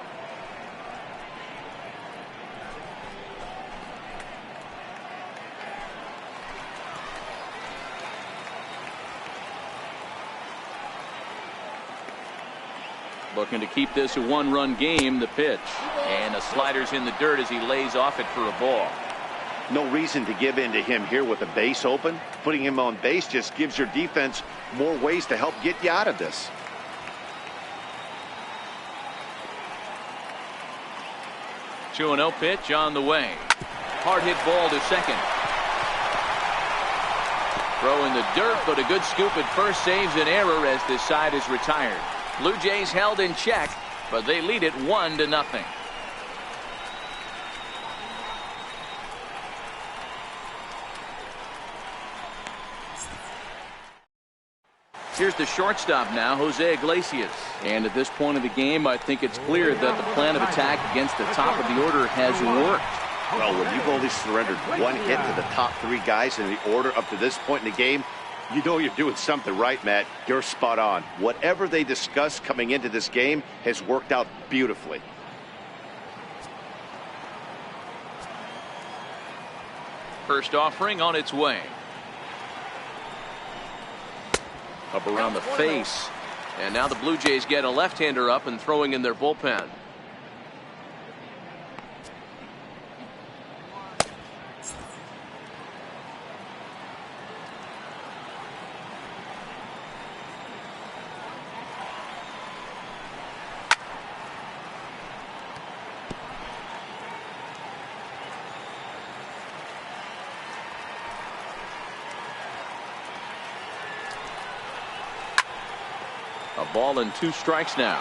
Looking to keep this a one-run game. The pitch, and the slider's in the dirt as he lays off it for a ball. No reason to give in to him here with the base open. Putting him on base just gives your defense more ways to help get you out of this. Two 2-0 pitch on the way. Hard hit ball to second. Throw in the dirt, but a good scoop at first saves an error as this side is retired. Blue Jays held in check, but they lead it 1-0. Here's the shortstop now, Jose Iglesias. And at this point of the game, I think it's clear that the plan of attack against the top of the order has worked. Well, when you've only surrendered one hit to the top three guys in the order up to this point in the game, you know you're doing something right, Matt. You're spot on. Whatever they discussed coming into this game has worked out beautifully. First offering on its way. Up around the face. And now the Blue Jays get a left-hander up and throwing in their bullpen. A ball and 2 strikes now.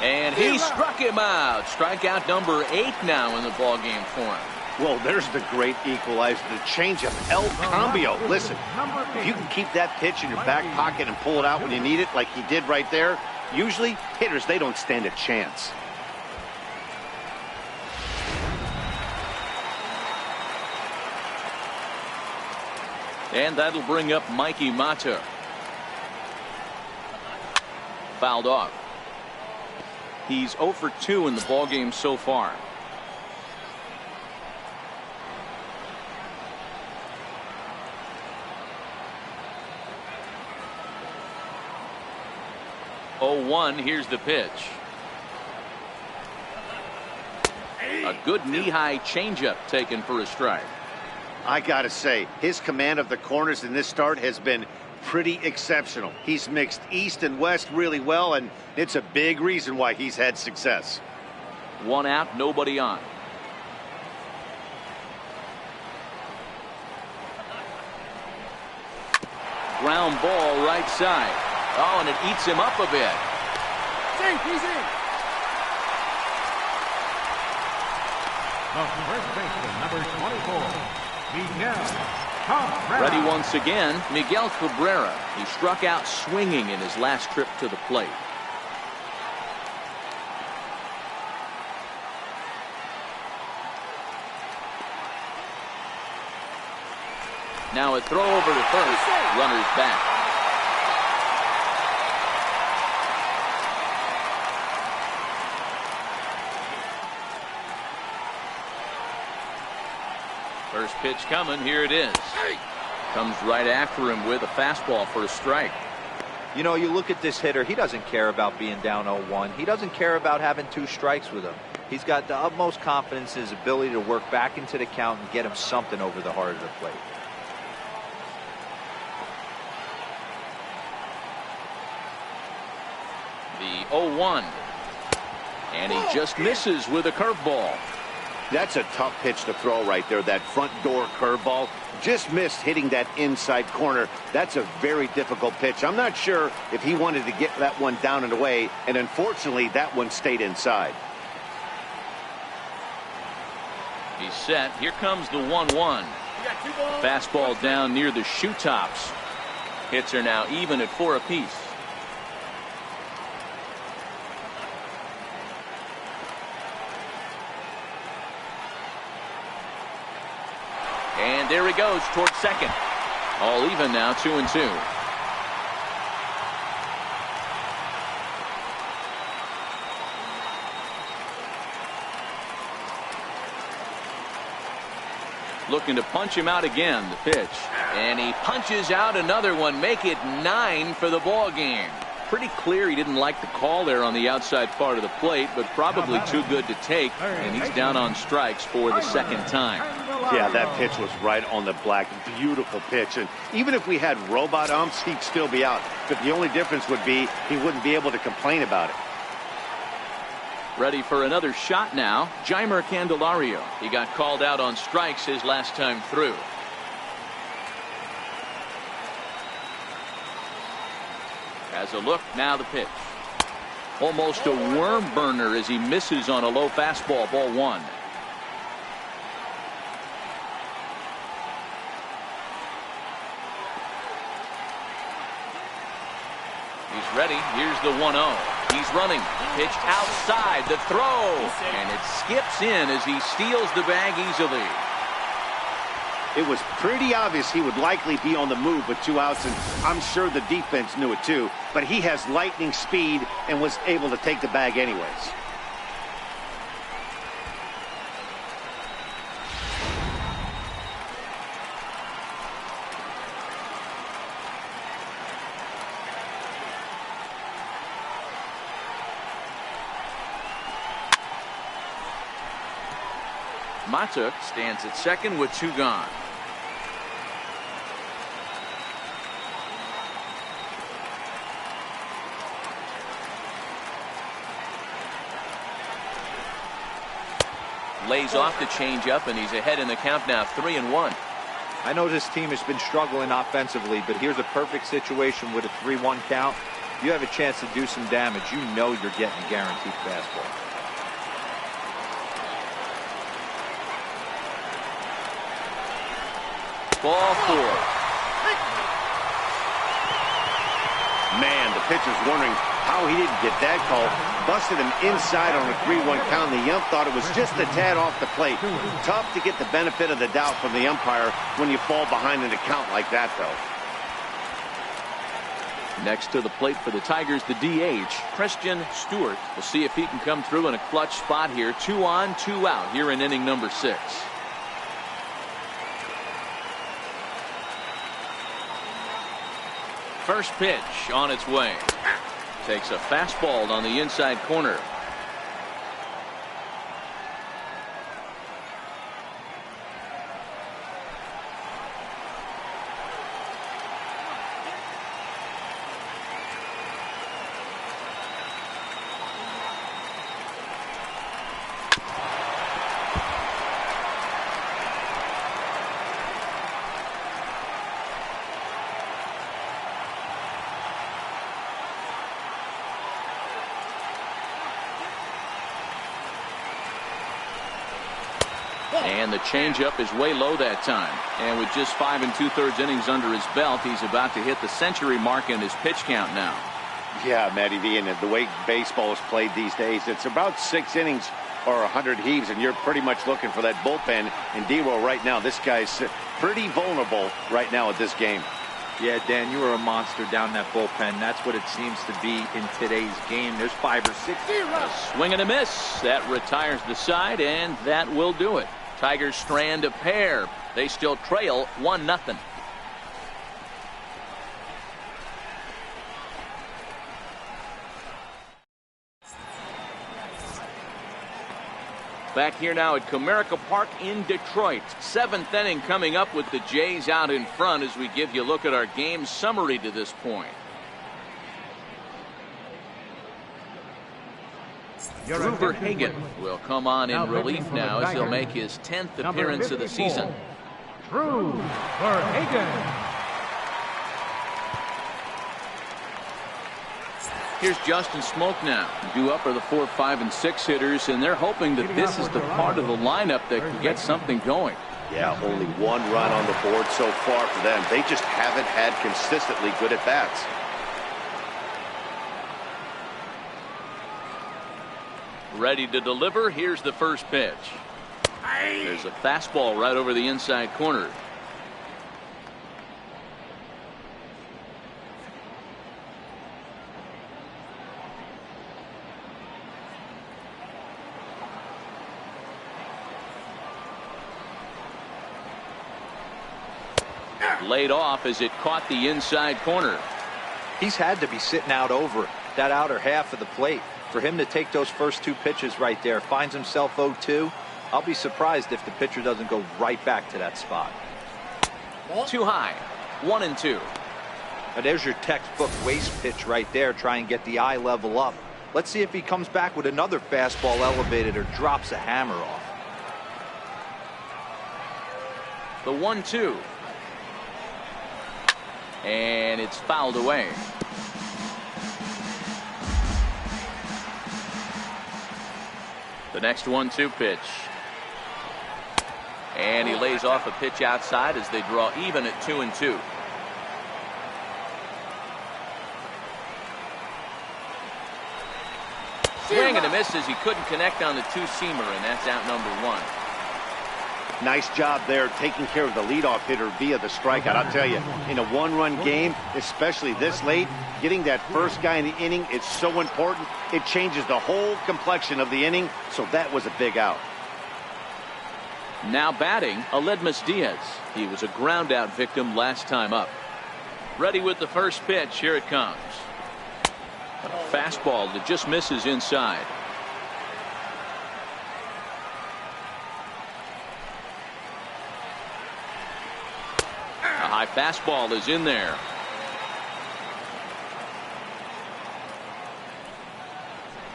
And he struck him out. Strikeout number 8 now in the ballgame for him. Well, there's the great equalizer, the changeup, El Cambio. Listen, if you can keep that pitch in your back pocket and pull it out when you need it like he did right there, usually hitters, they don't stand a chance. And that'll bring up Mikey Mata. Fouled off. He's 0 for 2 in the ballgame so far. Oh-1, here's the pitch. A good knee-high changeup taken for a strike. I gotta say, his command of the corners in this start has been pretty exceptional. He's mixed east and west really well, and it's a big reason why he's had success. 1 out, nobody on. Ground ball right side. Oh, and it eats him up a bit. He's in. The first baseman, number 24. Ready once again, Miguel Cabrera. He struck out swinging in his last trip to the plate. Now a throw over to first. Runners back. First pitch coming. Here it is. Comes right after him with a fastball for a strike. You know, you look at this hitter, he doesn't care about being down 0-1. He doesn't care about having 2 strikes with him. He's got the utmost confidence in his ability to work back into the count and get him something over the heart of the plate. The 0-1. And he just misses with a curveball. That's a tough pitch to throw right there. That front door curveball just missed hitting that inside corner. That's a very difficult pitch. I'm not sure if he wanted to get that one down and away, and unfortunately that one stayed inside. He's set. Here comes the 1-1. Fastball down near the shoe tops. Hits are now even at 4 apiece. And there he goes towards second. All even now, 2-2. Looking to punch him out again, the pitch. And he punches out another one. Make it 9 for the ball game. Pretty clear he didn't like the call there on the outside part of the plate, but probably too good to take, and he's down on strikes for the second time. Yeah, that pitch was right on the black. Beautiful pitch. And even if we had robot umps, he'd still be out. But the only difference would be he wouldn't be able to complain about it. Ready for another shot now, Jeimer Candelario. He got called out on strikes his last time through. Has a look, now the pitch. Almost a worm burner as he misses on a low fastball, ball 1. He's ready. Here's the 1-0. He's running. Pitch outside. The throw. And it skips in as he steals the bag easily. It was pretty obvious he would likely be on the move with 2 outs, and I'm sure the defense knew it too. But he has lightning speed and was able to take the bag anyways. Matuk stands at second with 2 gone. Lays off the changeup, and he's ahead in the count now, 3-1. I know this team has been struggling offensively, but here's a perfect situation with a 3-1 count. You have a chance to do some damage. You know you're getting a guaranteed fastball. Ball 4. Man, the pitcher's wondering how he didn't get that call. Busted him inside on a 3-1 count. The ump thought it was just a tad off the plate. Tough to get the benefit of the doubt from the umpire when you fall behind in a count like that, though. Next to the plate for the Tigers, the DH, Christian Stewart. We'll see if he can come through in a clutch spot here. 2 on, 2 out here in inning number 6. First pitch on its way. Takes a fastball on the inside corner. And the changeup is way low that time. And with just 5 2/3 innings under his belt, he's about to hit the century mark in his pitch count now. Yeah, Matty V, and the way baseball is played these days, it's about 6 innings or 100 heaves, and you're pretty much looking for that bullpen. And D-Roll right now, this guy's pretty vulnerable right now at this game. Yeah, Dan, you are a monster down that bullpen. That's what it seems to be in today's game. There's 5 or 6. A swing and a miss. That retires the side, and that will do it. Tigers strand a pair. They still trail 1-0. Back here now at Comerica Park in Detroit. 7th inning coming up with the Jays out in front as we give you a look at our game summary to this point. Drew Verhagen will come on in relief now as he'll make his 10th appearance of the season. Drew Verhagen. Here's Justin Smoke now. Due up are the 4, 5, and 6 hitters, and they're hoping that this is the part of the lineup that can get something going. Yeah, only 1 run on the board so far for them. They just haven't had consistently good at-bats. Ready to deliver. Here's the first pitch. There's a fastball right over the inside corner. Laid off as it caught the inside corner. He's had to be sitting out over that outer half of the plate. For him to take those first 2 pitches right there, finds himself 0-2. I'll be surprised if the pitcher doesn't go right back to that spot. Too high. 1-2. Now there's your textbook waste pitch right there. Try and get the eye level up. Let's see if he comes back with another fastball elevated or drops a hammer off. The 1-2. And it's fouled away. The next 1-2 pitch. And he lays off a pitch outside as they draw even at 2-2. Swing and a miss as he couldn't connect on the 2-seamer, and that's out number 1. Nice job there taking care of the leadoff hitter via the strikeout. I'll tell you, in a 1-run game, especially this late, getting that first guy in the inning, it's so important. It changes the whole complexion of the inning, so that was a big out. Now batting, Aledmus Diaz. He was a ground out victim last time up. Ready with the first pitch. Here it comes. A fastball that just misses inside. A high fastball is in there.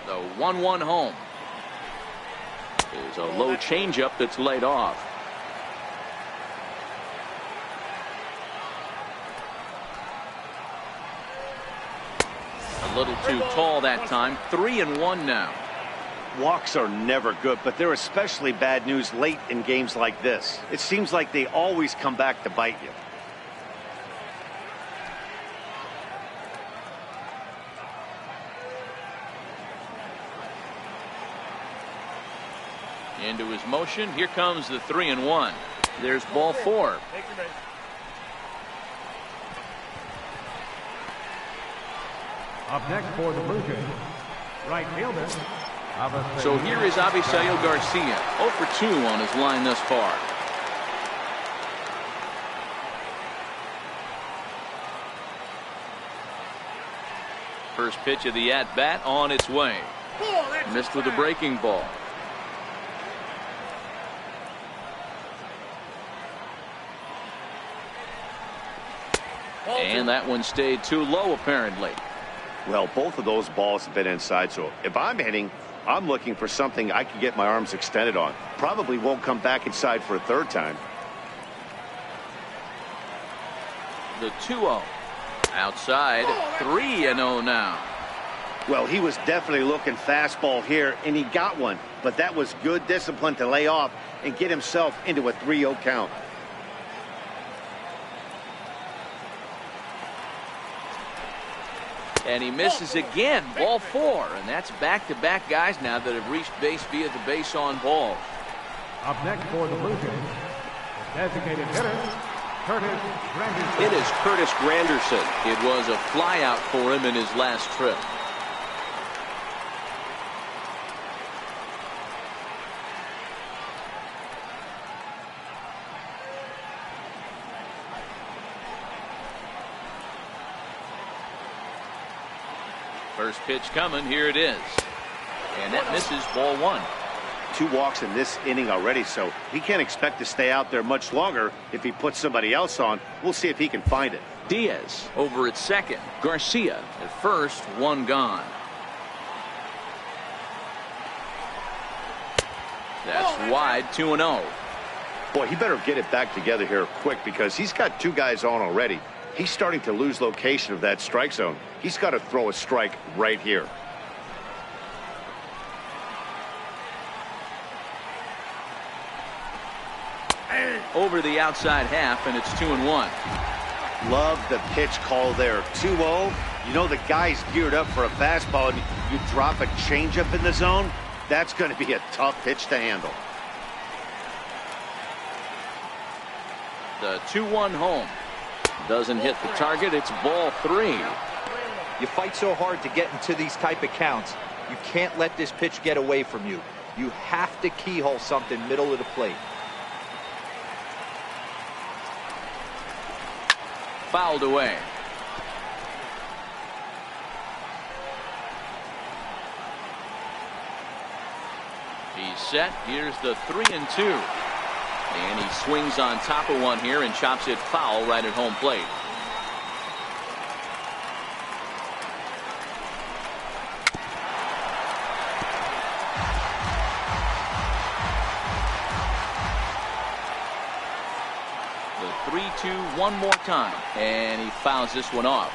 The 1-1 home. Is a low changeup that's laid off. A little too tall that time. 3-1 now. Walks are never good, but they're especially bad news late in games like this. It seems like they always come back to bite you. Into his motion. Here comes the 3-1. There's ball 4. Up next for the Blue Jays, right fielder. So here is Avisail Garcia, 0 for 2 on his line thus far. First pitch of the at-bat on its way. Missed with a breaking ball. And that one stayed too low, apparently. Well, both of those balls have been inside, so if I'm hitting, I'm looking for something I can get my arms extended on. Probably won't come back inside for a third time. The 2-0. Outside, 3-0 now. Well, he was definitely looking fastball here, and he got one. But that was good discipline to lay off and get himself into a 3-0 count. And he misses again. Ball 4. And that's back-to-back guys now that have reached base via the base on balls. Up next for the Blue Jays, the designated hitter, Curtis Granderson. It is Curtis Granderson. It was a flyout for him in his last trip. First pitch coming. Here it is. And that misses. Ball 1. 2 walks in this inning already, so he can't expect to stay out there much longer if he puts somebody else on. We'll see if he can find it. Diaz over at second. Garcia at first. 1 gone. That's wide. 2-0. Boy, he better get it back together here quick because he's got 2 guys on already. He's starting to lose location of that strike zone. He's got to throw a strike right here. Over the outside half, and it's 2-1. Love the pitch call there. 2-0. You know the guy's geared up for a fastball, and you drop a changeup in the zone. That's going to be a tough pitch to handle. The 2-1 home. Doesn't hit the target. It's ball 3. You fight so hard to get into these type of counts. You can't let this pitch get away from you. You have to keyhole something middle of the plate. Fouled away. He's set. Here's the 3-2. And he swings on top of one here and chops it foul right at home plate. The 3-2 one more time. And he fouls this one off.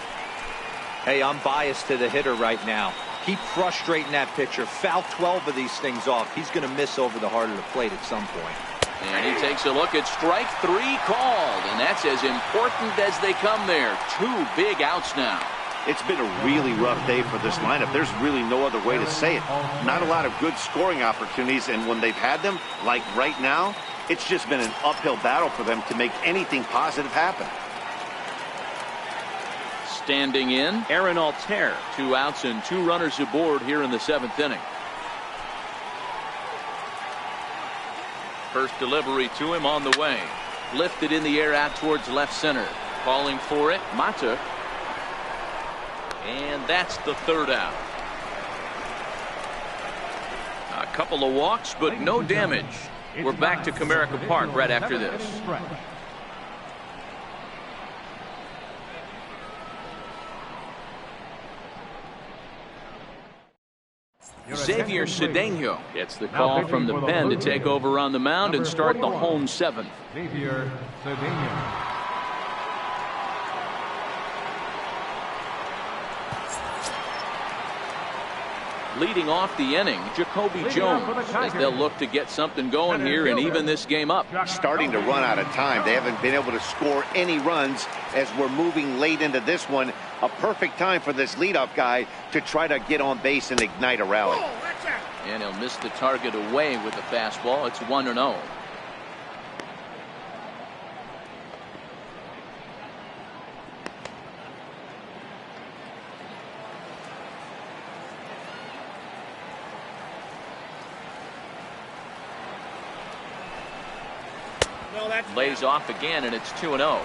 Hey, I'm biased to the hitter right now. Keep frustrating that pitcher. Foul 12 of these things off. He's going to miss over the heart of the plate at some point. And he takes a look at strike 3 called. And that's as important as they come there. 2 big outs now. It's been a really rough day for this lineup. There's really no other way to say it. Not a lot of good scoring opportunities. And when they've had them, like right now, it's just been an uphill battle for them to make anything positive happen. Standing in, Aaron Altair. 2 outs and 2 runners aboard here in the 7th inning. First delivery to him on the way. Lifted in the air out towards left center. Calling for it, Mata. And that's the 3rd out. A couple of walks, but no damage. We're back to Comerica Park right after this. Xavier Cedeno gets the call from the pen to take over on the mound and start the home 7th. Xavier Cedeno. Leading off the inning, Jacoby Jones, as they'll look to get something going here and even this game up. Starting to run out of time. They haven't been able to score any runs as we're moving late into this one. A perfect time for this leadoff guy to try to get on base and ignite a rally. And he'll miss the target away with the fastball. It's 1-0. Lays off again, and it's 2-0.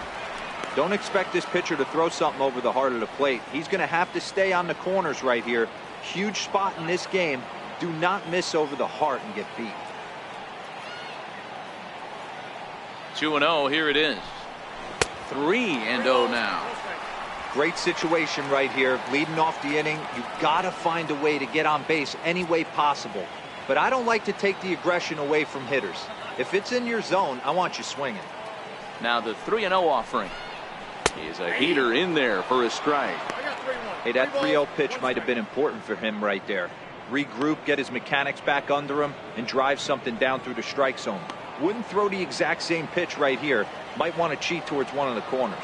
Don't expect this pitcher to throw something over the heart of the plate. He's going to have to stay on the corners right here. Huge spot in this game. Do not miss over the heart and get beat. 2-0. Here it is. 3-0 now. Great situation right here. Leading off the inning. You got to find a way to get on base any way possible. But I don't like to take the aggression away from hitters. If it's in your zone, I want you swinging. Now the 3-0 offering. He's a heater in there for a strike. Hey, that 3-0 pitch might have been important for him right there. Regroup, get his mechanics back under him, and drive something down through the strike zone. Wouldn't throw the exact same pitch right here. Might want to cheat towards one of the corners.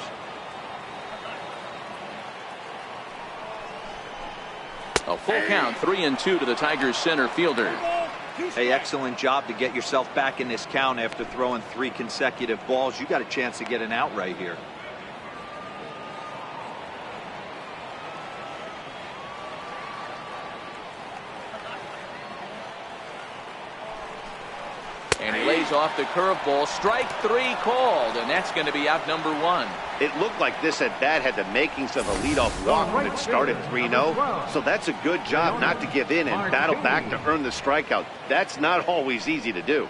Full count, 3-2 to the Tigers center fielder. Hey, excellent job to get yourself back in this count after throwing 3 consecutive balls. You got a chance to get an out right here. And he lays off the curveball. Strike 3 called, and that's going to be out number 1. It looked like this at bat had the makings of a leadoff walk when it started 3-0. So that's a good job not to give in and battle back to earn the strikeout. That's not always easy to do.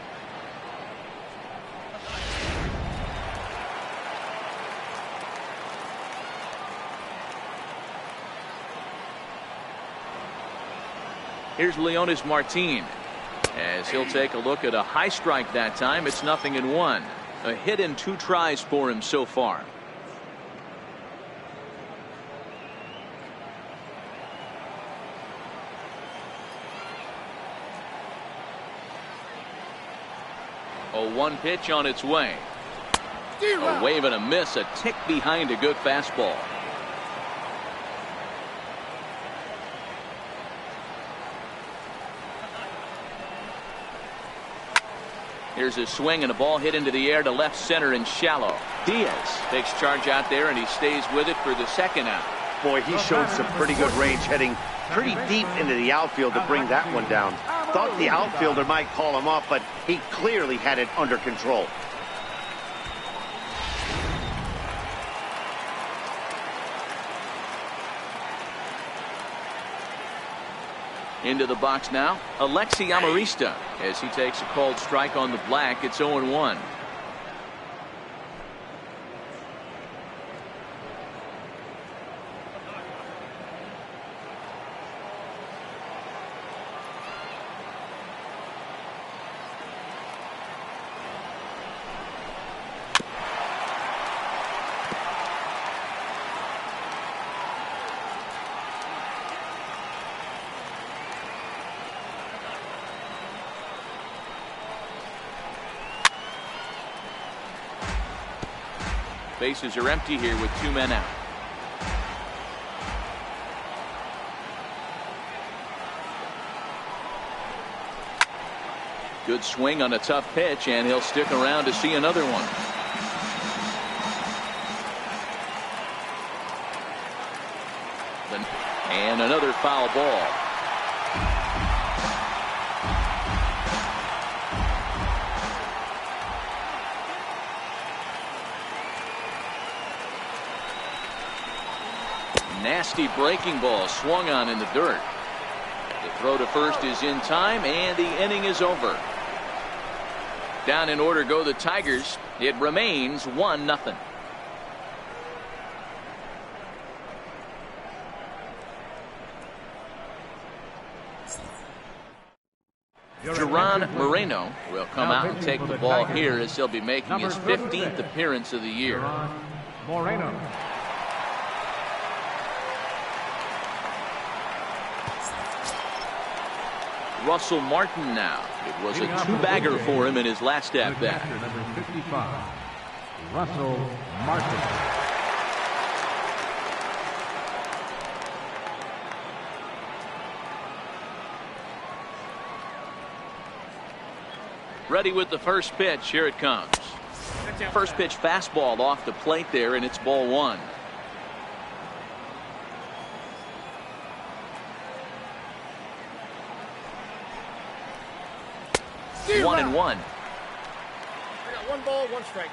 Here's Leonis Martin, as he'll take a look at a high strike that time. It's 0-1. A hit in 2 tries for him so far. A 1 pitch on its way. A wave and a miss, a tick behind a good fastball. Here's a swing and a ball hit into the air to left center and shallow. Diaz takes charge out there, and he stays with it for the second out. Boy, he showed some pretty good range, heading pretty deep into the outfield to bring that one down. Thought the outfielder might call him off, but he clearly had it under control. Into the box now, Alexi Amarista, as he takes a called strike on the black. It's 0-1. Bases are empty here with 2 men out. Good swing on a tough pitch, and he'll stick around to see another one. And another foul ball. Nasty breaking ball swung on in the dirt. The throw to first is in time, and the inning is over. Down in order go the Tigers. It remains 1-0. Jerron Moreno will come out and take the ball here, as he'll be making his 15th appearance of the year. Moreno. Russell Martin now. It was a 2-bagger for him in his last at-bat. Number 55, Russell Martin. Ready with the first pitch. Here it comes. First pitch fastball off the plate there, and it's ball 1. One and one. I got 1 ball, 1 strike.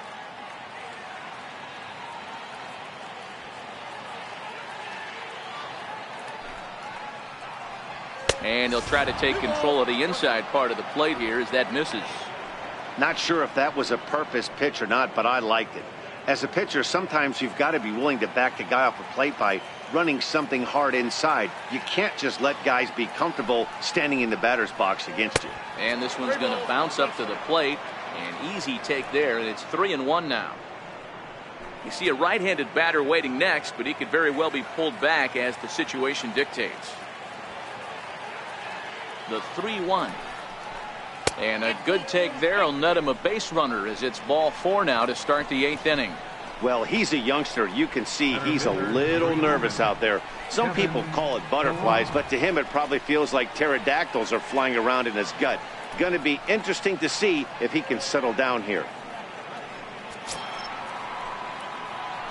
And he'll try to take control of the inside part of the plate here as that misses. Not sure if that was a purpose pitch or not, but I liked it. As a pitcher, sometimes you've got to be willing to back the guy off the plate by running something hard inside. You can't just let guys be comfortable standing in the batter's box against you. And this one's going to bounce up to the plate. An easy take there, and it's 3-1 now. You see a right-handed batter waiting next, but he could very well be pulled back as the situation dictates. The 3-1. And a good take there will net him a base runner, as it's ball 4 now to start the 8th inning. Well, he's a youngster. You can see he's a little nervous out there. Some people call it butterflies, but to him it probably feels like pterodactyls are flying around in his gut. Going to be interesting to see if he can settle down here.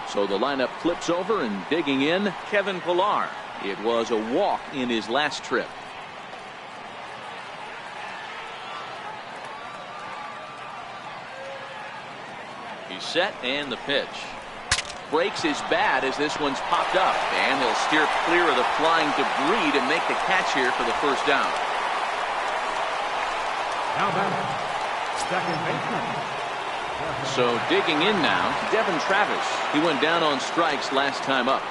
So the lineup flips over, and digging in, Kevin Pillar. It was a walk in his last trip. He's set, and the pitch. Breaks his bat as this one's popped up, and he'll steer clear of the flying debris to make the catch here for the first down. Now batter, second baseman. So digging in now, Devin Travis. He went down on strikes last time up.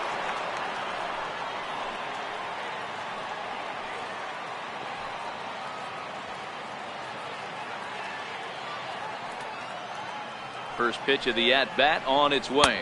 First pitch of the at-bat on its way.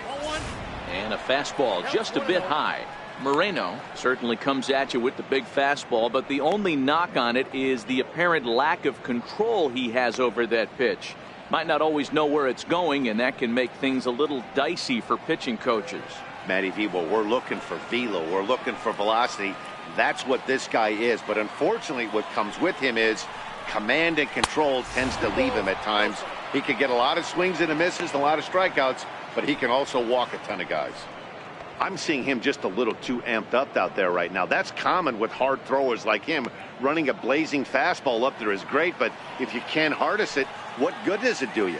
And a fastball just a bit high. Moreno certainly comes at you with the big fastball, but the only knock on it is the apparent lack of control he has over that pitch. Might not always know where it's going, and that can make things a little dicey for pitching coaches. Matty V, well, we're looking for velo. We're looking for velocity. That's what this guy is. But unfortunately, what comes with him is command and control tends to leave him at times. He can get a lot of swings and misses, a lot of strikeouts, but he can also walk a ton of guys. I'm seeing him just a little too amped up out there right now. That's common with hard throwers like him. Running a blazing fastball up there is great, but if you can't harness it, what good does it do you?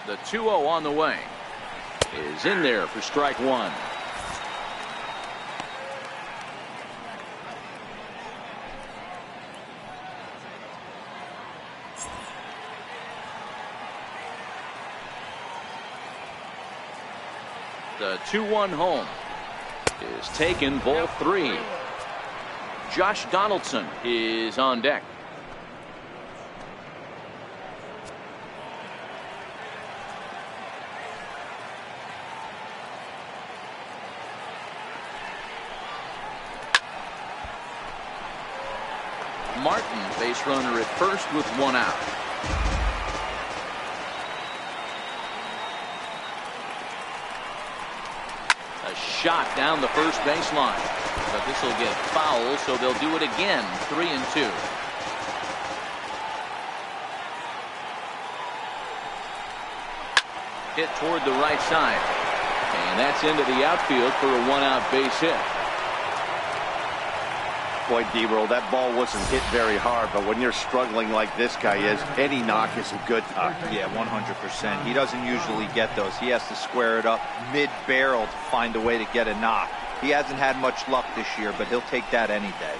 The 2-0 on the way is in there for strike one. The 2-1 home is taken, ball three. Josh Donaldson is on deck. Martin, base runner at first with one out. A shot down the first baseline, but this will get foul, so they'll do it again. 3-2. Hit toward the right side, and that's into the outfield for a one-out base hit. Boy, D-Roll, that ball wasn't hit very hard, but when you're struggling like this guy is, any knock is a good knock. Yeah, 100%. He doesn't usually get those. He has to square it up mid-barrel to find a way to get a knock. He hasn't had much luck this year, but he'll take that any day.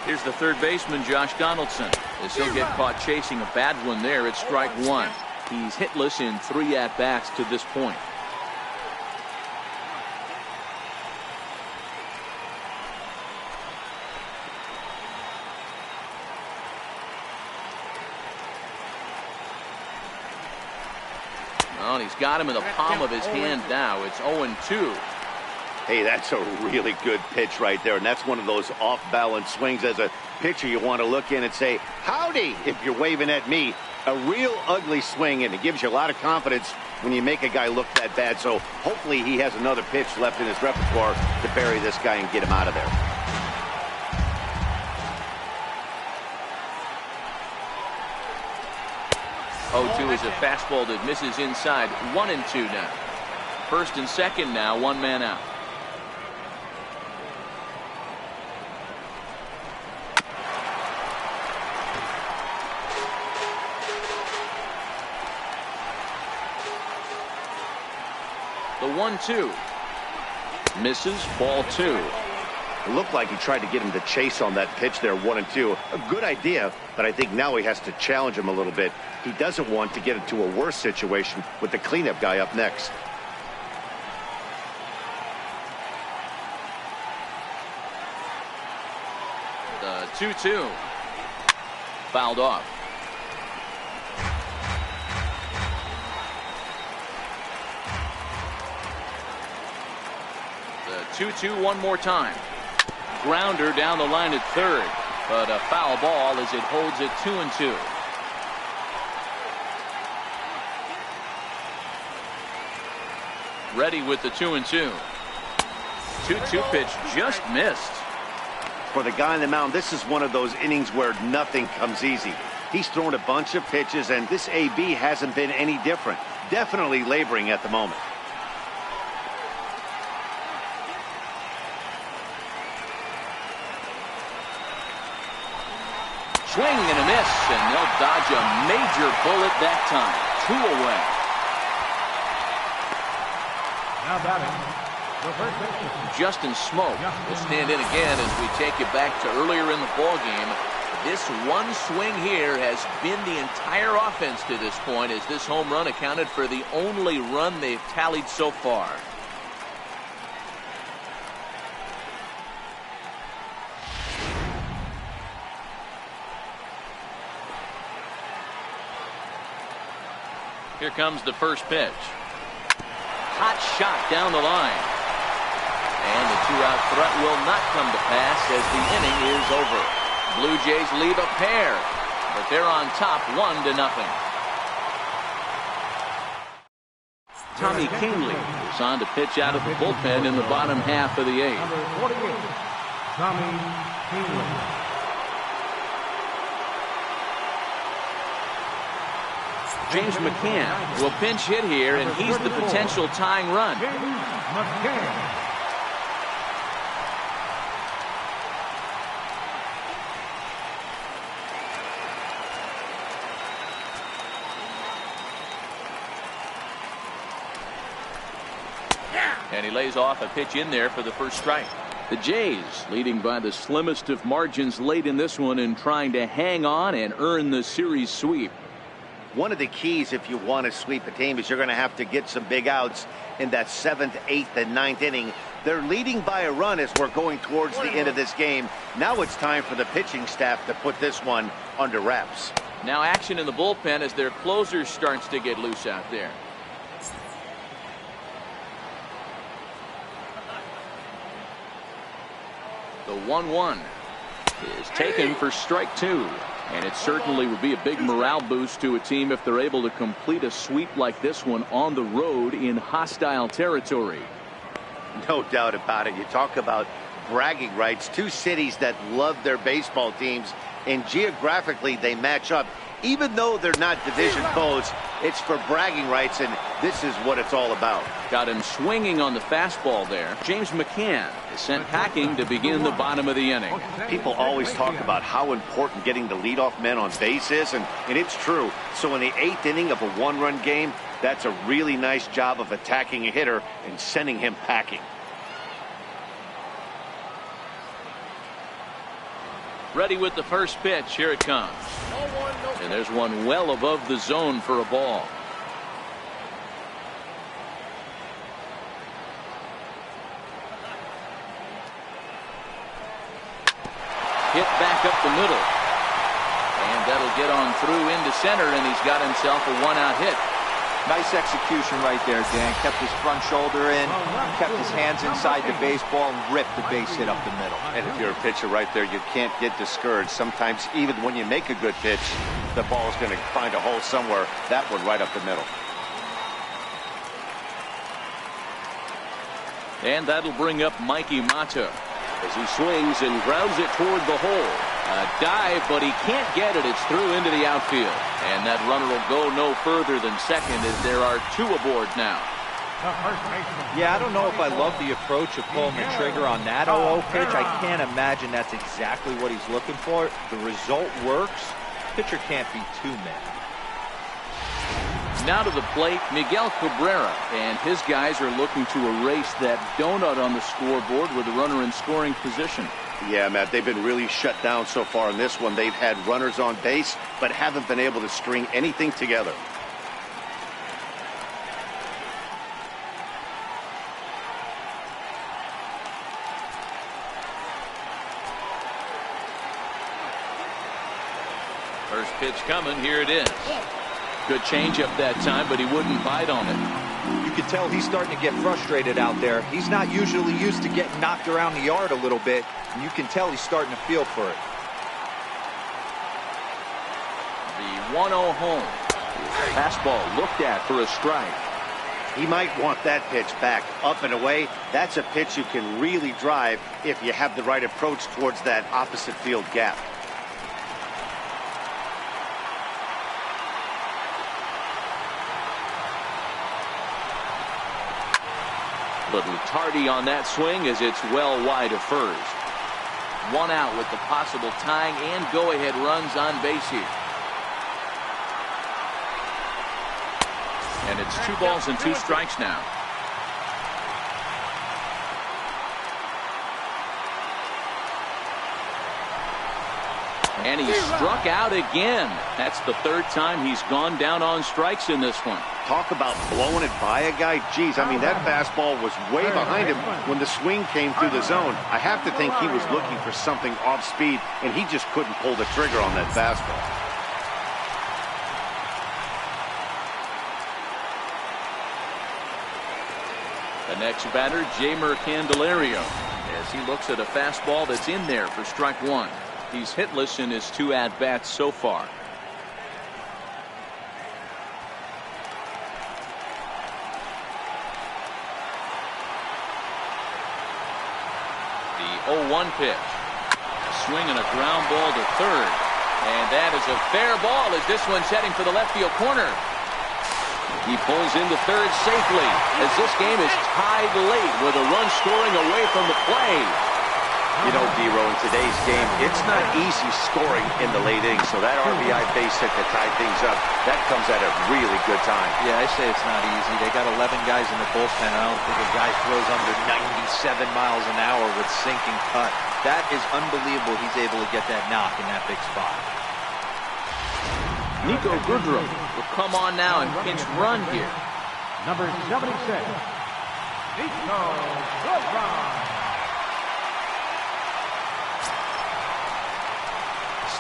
Here's the third baseman, Josh Donaldson. As he'll get caught chasing a bad one there, it's strike one. He's hitless in 3 at-bats to this point. Well, he's got him in the palm of his hand now. It's 0-2. Hey, that's a really good pitch right there, and that's one of those off-balance swings. As a pitcher, you want to look in and say, howdy, if you're waving at me. A real ugly swing, and it gives you a lot of confidence when you make a guy look that bad. So hopefully he has another pitch left in his repertoire to bury this guy and get him out of there. Oh, 2 is a fastball that misses inside. 1-2 now. First and second now, one man out. The 1-2 misses, ball 2. It looked like he tried to get him to chase on that pitch there, 1-2. A good idea, but I think now he has to challenge him a little bit. He doesn't want to get into a worse situation with the cleanup guy up next. The 2-2 fouled off. The 2-2 one more time. Grounder down the line at third. but a foul ball as it holds it 2-2. Ready with the 2-2. 2-2 pitch just missed. For the guy on the mound, this is one of those innings where nothing comes easy. He's thrown a bunch of pitches, and this AB hasn't been any different. Definitely laboring at the moment. Swing and a miss, and they'll dodge a major bullet that time. 2 away. Now batting, the first baseman, Justin Smoke will stand in again as we take you back to earlier in the ballgame. This one swing here has been the entire offense to this point, as this home run accounted for the only run they've tallied so far. Here comes the first pitch. Hot shot down the line. And the 2-out threat will not come to pass as the inning is over. Blue Jays leave a pair, but they're on top 1-0. Tommy Kingley is on to pitch out of the bullpen in the bottom half of the 8th. number 48, Tommy Kingley. James McCann will pinch hit here, and he's the potential tying run. James McCann. And he lays off a pitch in there for the first strike. The Jays leading by the slimmest of margins late in this one and trying to hang on and earn the series sweep. One of the keys if you want to sweep a team is you're going to have to get some big outs in that 7th, 8th, and 9th inning. They're leading by a run as we're going towards the end of this game. Now it's time for the pitching staff to put this one under wraps. Now action in the bullpen as their closer starts to get loose out there. The 1-1 is taken for strike 2. And it certainly would be a big morale boost to a team if they're able to complete a sweep like this one on the road in hostile territory. No doubt about it. You talk about bragging rights. 2 cities that love their baseball teams, and geographically they match up. Even though they're not division foes, it's for bragging rights, and this is what it's all about. Got him swinging on the fastball there. James McCann is sent packing to begin the bottom of the inning. People always talk about how important getting the leadoff men on base is, and it's true. So in the 8th inning of a 1-run game, that's a really nice job of attacking a hitter and sending him packing. Ready with the first pitch. Here it comes. And there's one well above the zone for a ball. Hit back up the middle. And that'll get on through into center, and he's got himself a 1-out hit. Nice execution right there, Dan. Kept his front shoulder in, kept his hands inside the baseball, and ripped the base hit up the middle. And if you're a pitcher right there, you can't get discouraged. Sometimes even when you make a good pitch, the ball is going to find a hole somewhere. That one right up the middle. And that'll bring up Mikey Mata as he swings and grounds it toward the hole. A dive, but he can't get it. It's through into the outfield. And that runner will go no further than second as there are 2 aboard now. Yeah, I don't know if I love the approach of pulling the trigger on that 0-0 pitch. I can't imagine that's exactly what he's looking for. The result works. Pitcher can't be too mad. Now to the plate, Miguel Cabrera, and his guys are looking to erase that donut on the scoreboard with a runner in scoring position. Yeah, Matt, they've been really shut down so far in this one. They've had runners on base, but haven't been able to string anything together. First pitch coming, here it is. Good changeup that time, but he wouldn't bite on it. You can tell he's starting to get frustrated out there. He's not usually used to getting knocked around the yard a little bit, and you can tell he's starting to feel for it. 1-0 home. Fastball looked at for a strike. He might want that pitch back, up and away. That's a pitch you can really drive if you have the right approach towards that opposite field gap. Little tardy on that swing as it's well wide of first. 1 out with the possible tying and go-ahead runs on base here. And it's 2 balls and 2 strikes now. And he struck out again. That's the 3rd time he's gone down on strikes in this one. Talk about blowing it by a guy. Geez, I mean, that fastball was way behind him when the swing came through the zone. I have to think he was looking for something off speed, and he just couldn't pull the trigger on that fastball. The next batter, Jamer Candelario, as he looks at a fastball that's in there for strike 1. He's hitless in his 2 at-bats so far. The 0-1 pitch. A swing and a ground ball to third. And that is a fair ball as this one's heading for the left field corner. He pulls into third safely as this game is tied late with a run scoring away from the play. You know, D-Row, in today's game, it's not easy scoring in the late innings, so that RBI base hit to tie things up, that comes at a really good time. Yeah, I say it's not easy. They got 11 guys in the bullpen. I don't think a guy throws under 97 miles an hour with sinking cut. That is unbelievable. He's able to get that knock in that big spot. Nico Goodrum will come on now and pinch run here. Number 76, Nico Goodrum.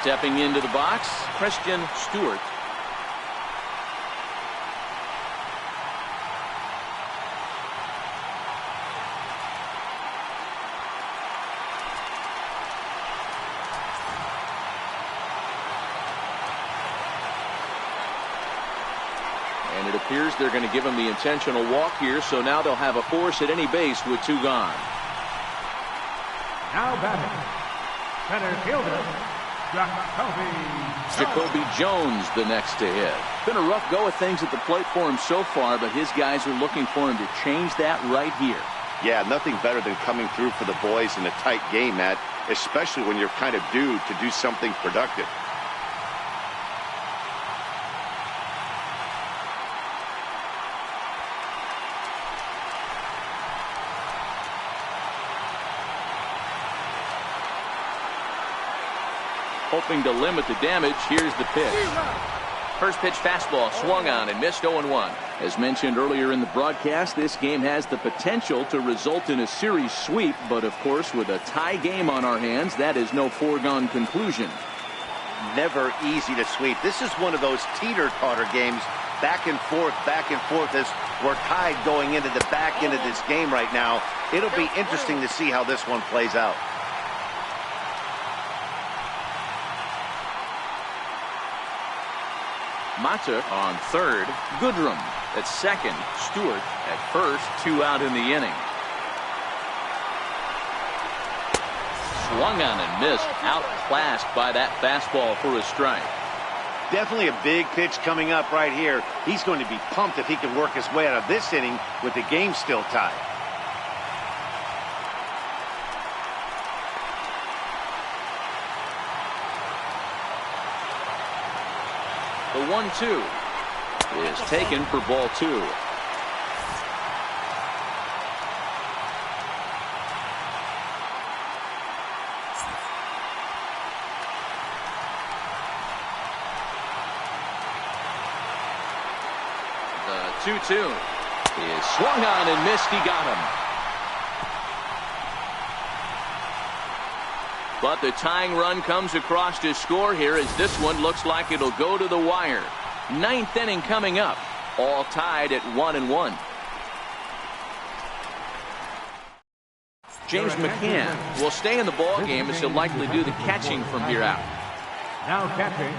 Stepping into the box, Christian Stewart. And it appears they're going to give him the intentional walk here, so now they'll have a force at any base with 2 gone. Now batting, center fielder, Jacoby Jones the next to hit. Been a rough go of things at the plate for him so far, but his guys are looking for him to change that right here. Yeah, nothing better than coming through for the boys in a tight game, Matt, especially when you're kind of due to do something productive. Hoping to limit the damage, here's the pitch. First pitch fastball swung on and missed 0-1. As mentioned earlier in the broadcast, this game has the potential to result in a series sweep, but of course with a tie game on our hands, that is no foregone conclusion. Never easy to sweep. This is one of those teeter-totter games, back and forth as we're tied going into the back end of this game right now. It'll be interesting to see how this one plays out. Mata on third, Goodrum at second, Stewart at first, 2 out in the inning. Swung on and missed, outclassed by that fastball for a strike. Definitely a big pitch coming up right here. He's going to be pumped if he can work his way out of this inning with the game still tied. The 1-2 is taken for ball 2. The 2-2 is swung on and missed. He got him. But the tying run comes across to score here as this one looks like it'll go to the wire. 9th inning coming up, all tied at 1-1. James McCann will stay in the ball game as he'll likely do the catching from here out. Now catching,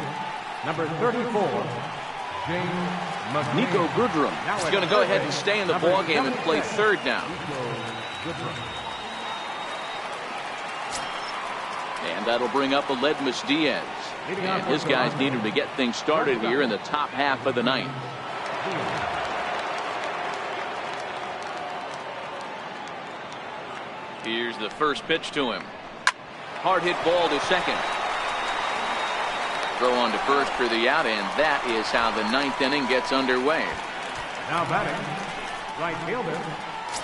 Number 34, James McGee. Nico Goodrum is going to go ahead and stay in the ball game and play third down. And that'll bring up Aledmus Diaz. And his guys need him to get things started here in the top half of the ninth. Here's the first pitch to him. Hard hit ball to second. Throw on to first for the out, and that is how the ninth inning gets underway. Now batting, right fielder,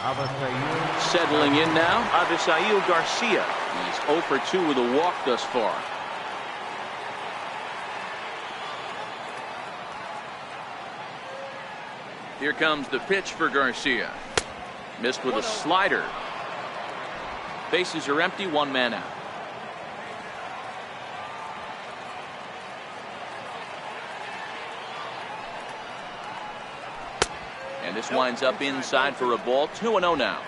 Avisail. Settling in now, Avisail Garcia. He's 0 for 2 with a walk thus far. Here comes the pitch for Garcia. Missed with a slider. Bases are empty, 1 man out. And this winds up inside for a ball. 2-0 now.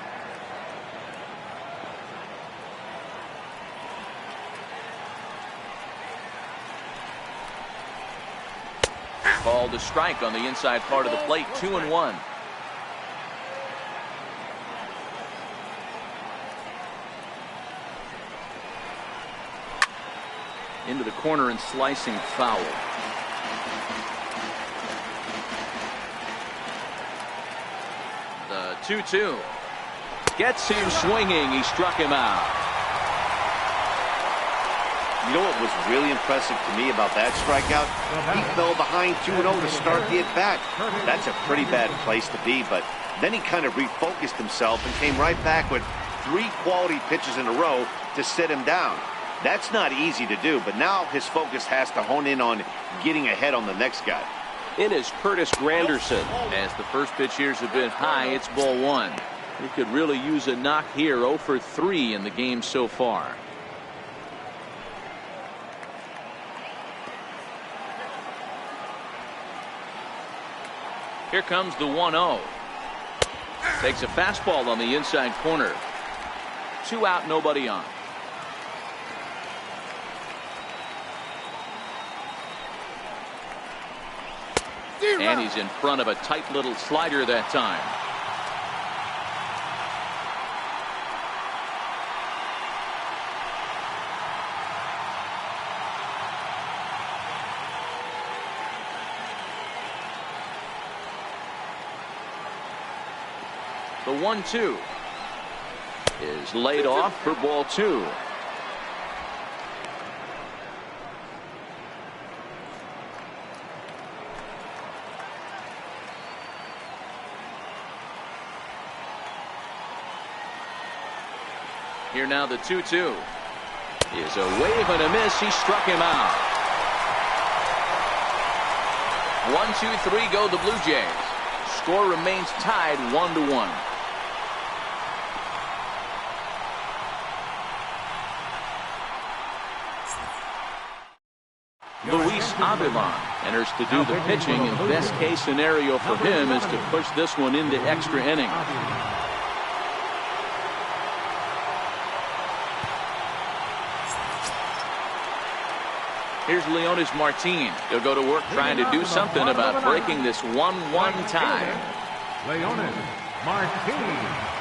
Called a strike on the inside part of the plate. 2-1. Into the corner and slicing foul. The 2-2. Gets him swinging. He struck him out. You know what was really impressive to me about that strikeout? He fell behind 2-0 to start the at-bat. That's a pretty bad place to be, but then he kind of refocused himself and came right back with 3 quality pitches in a row to sit him down. That's not easy to do, but now his focus has to hone in on getting ahead on the next guy. In is Curtis Granderson. As the first pitch here's a bit high, it's ball 1. He could really use a knock here. 0 for 3 in the game so far. Here comes the 1-0. Takes a fastball on the inside corner. 2 out, nobody on. And he's in front of a tight little slider that time. The 1-2 is laid off for ball 2. Here now the 2-2 is a wave and a miss. He struck him out. 1-2-3 go the Blue Jays. Score remains tied 1-1. Luis Avilan enters to do the pitching, and best case scenario for him is to push this one into extra innings. Here's Leonis Martin. He'll go to work trying to do something about breaking this 1-1 tie. Leonis Martin.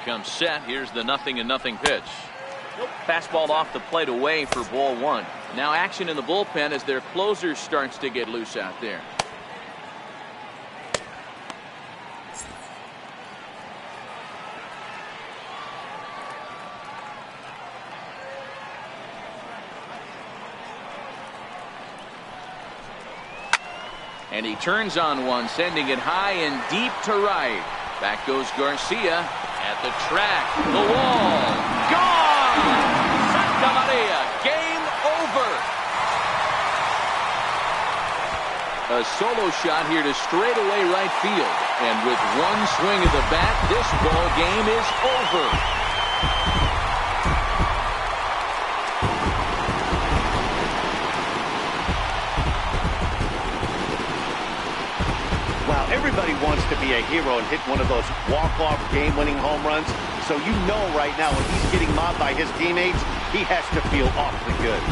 Comes set. Here's the 0-0 pitch. Fastball off the plate away for ball 1. Now action in the bullpen as their closer starts to get loose out there. And he turns on one, sending it high and deep to right. Back goes Garcia at the track. The wall. Gone! Santa Maria. Game over. A solo shot here to straightaway right field. And with one swing of the bat, this ball game is over. Everybody wants to be a hero and hit one of those walk-off game-winning home runs. So you know right now when he's getting mobbed by his teammates, he has to feel awfully good.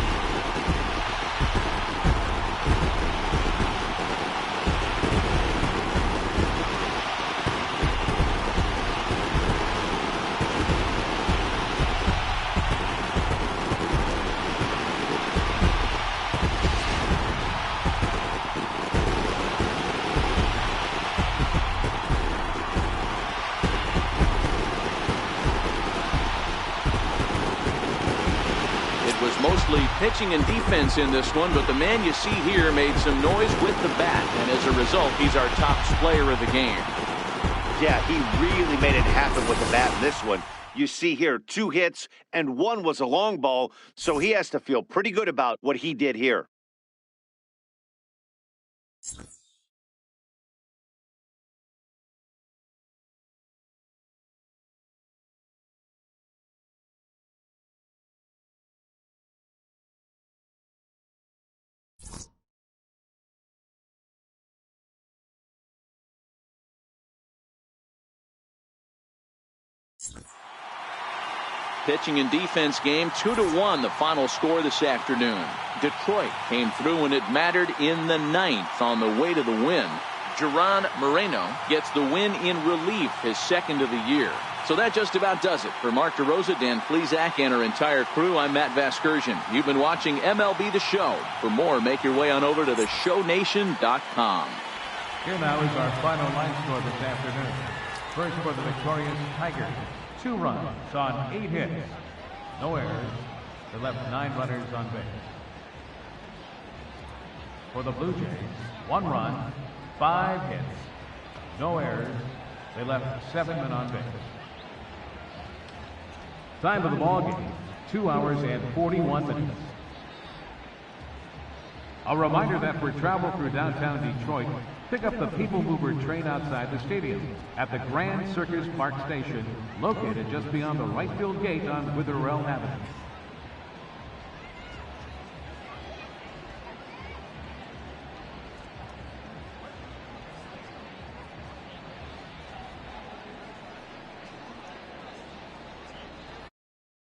Mostly pitching and defense in this one, but the man you see here made some noise with the bat, and as a result, he's our top player of the game. Yeah, he really made it happen with the bat in this one. You see here 2 hits, and 1 was a long ball, so he has to feel pretty good about what he did here. Pitching and defense game 2-1, the final score this afternoon. Detroit came through when it mattered in the 9th on the way to the win. Jeron Moreno gets the win in relief, his 2nd of the year. So that just about does it. For Mark DeRosa, Dan Plesac, and our entire crew, I'm Matt Vasgersian. You've been watching MLB The Show. For more, make your way on over to theshownation.com. Here now is our final line score this afternoon. First for the victorious Tigers, 2 runs on 8 hits. No errors. They left 9 runners on base. For the Blue Jays, 1 run, 5 hits. No errors. They left 7 men on base. Time of the ball game, 2 hours and 41 minutes. A reminder that for travel through downtown Detroit, pick up the People Mover train outside the stadium at the Grand Circus Park Station, located just beyond the right field gate on Witherell Avenue.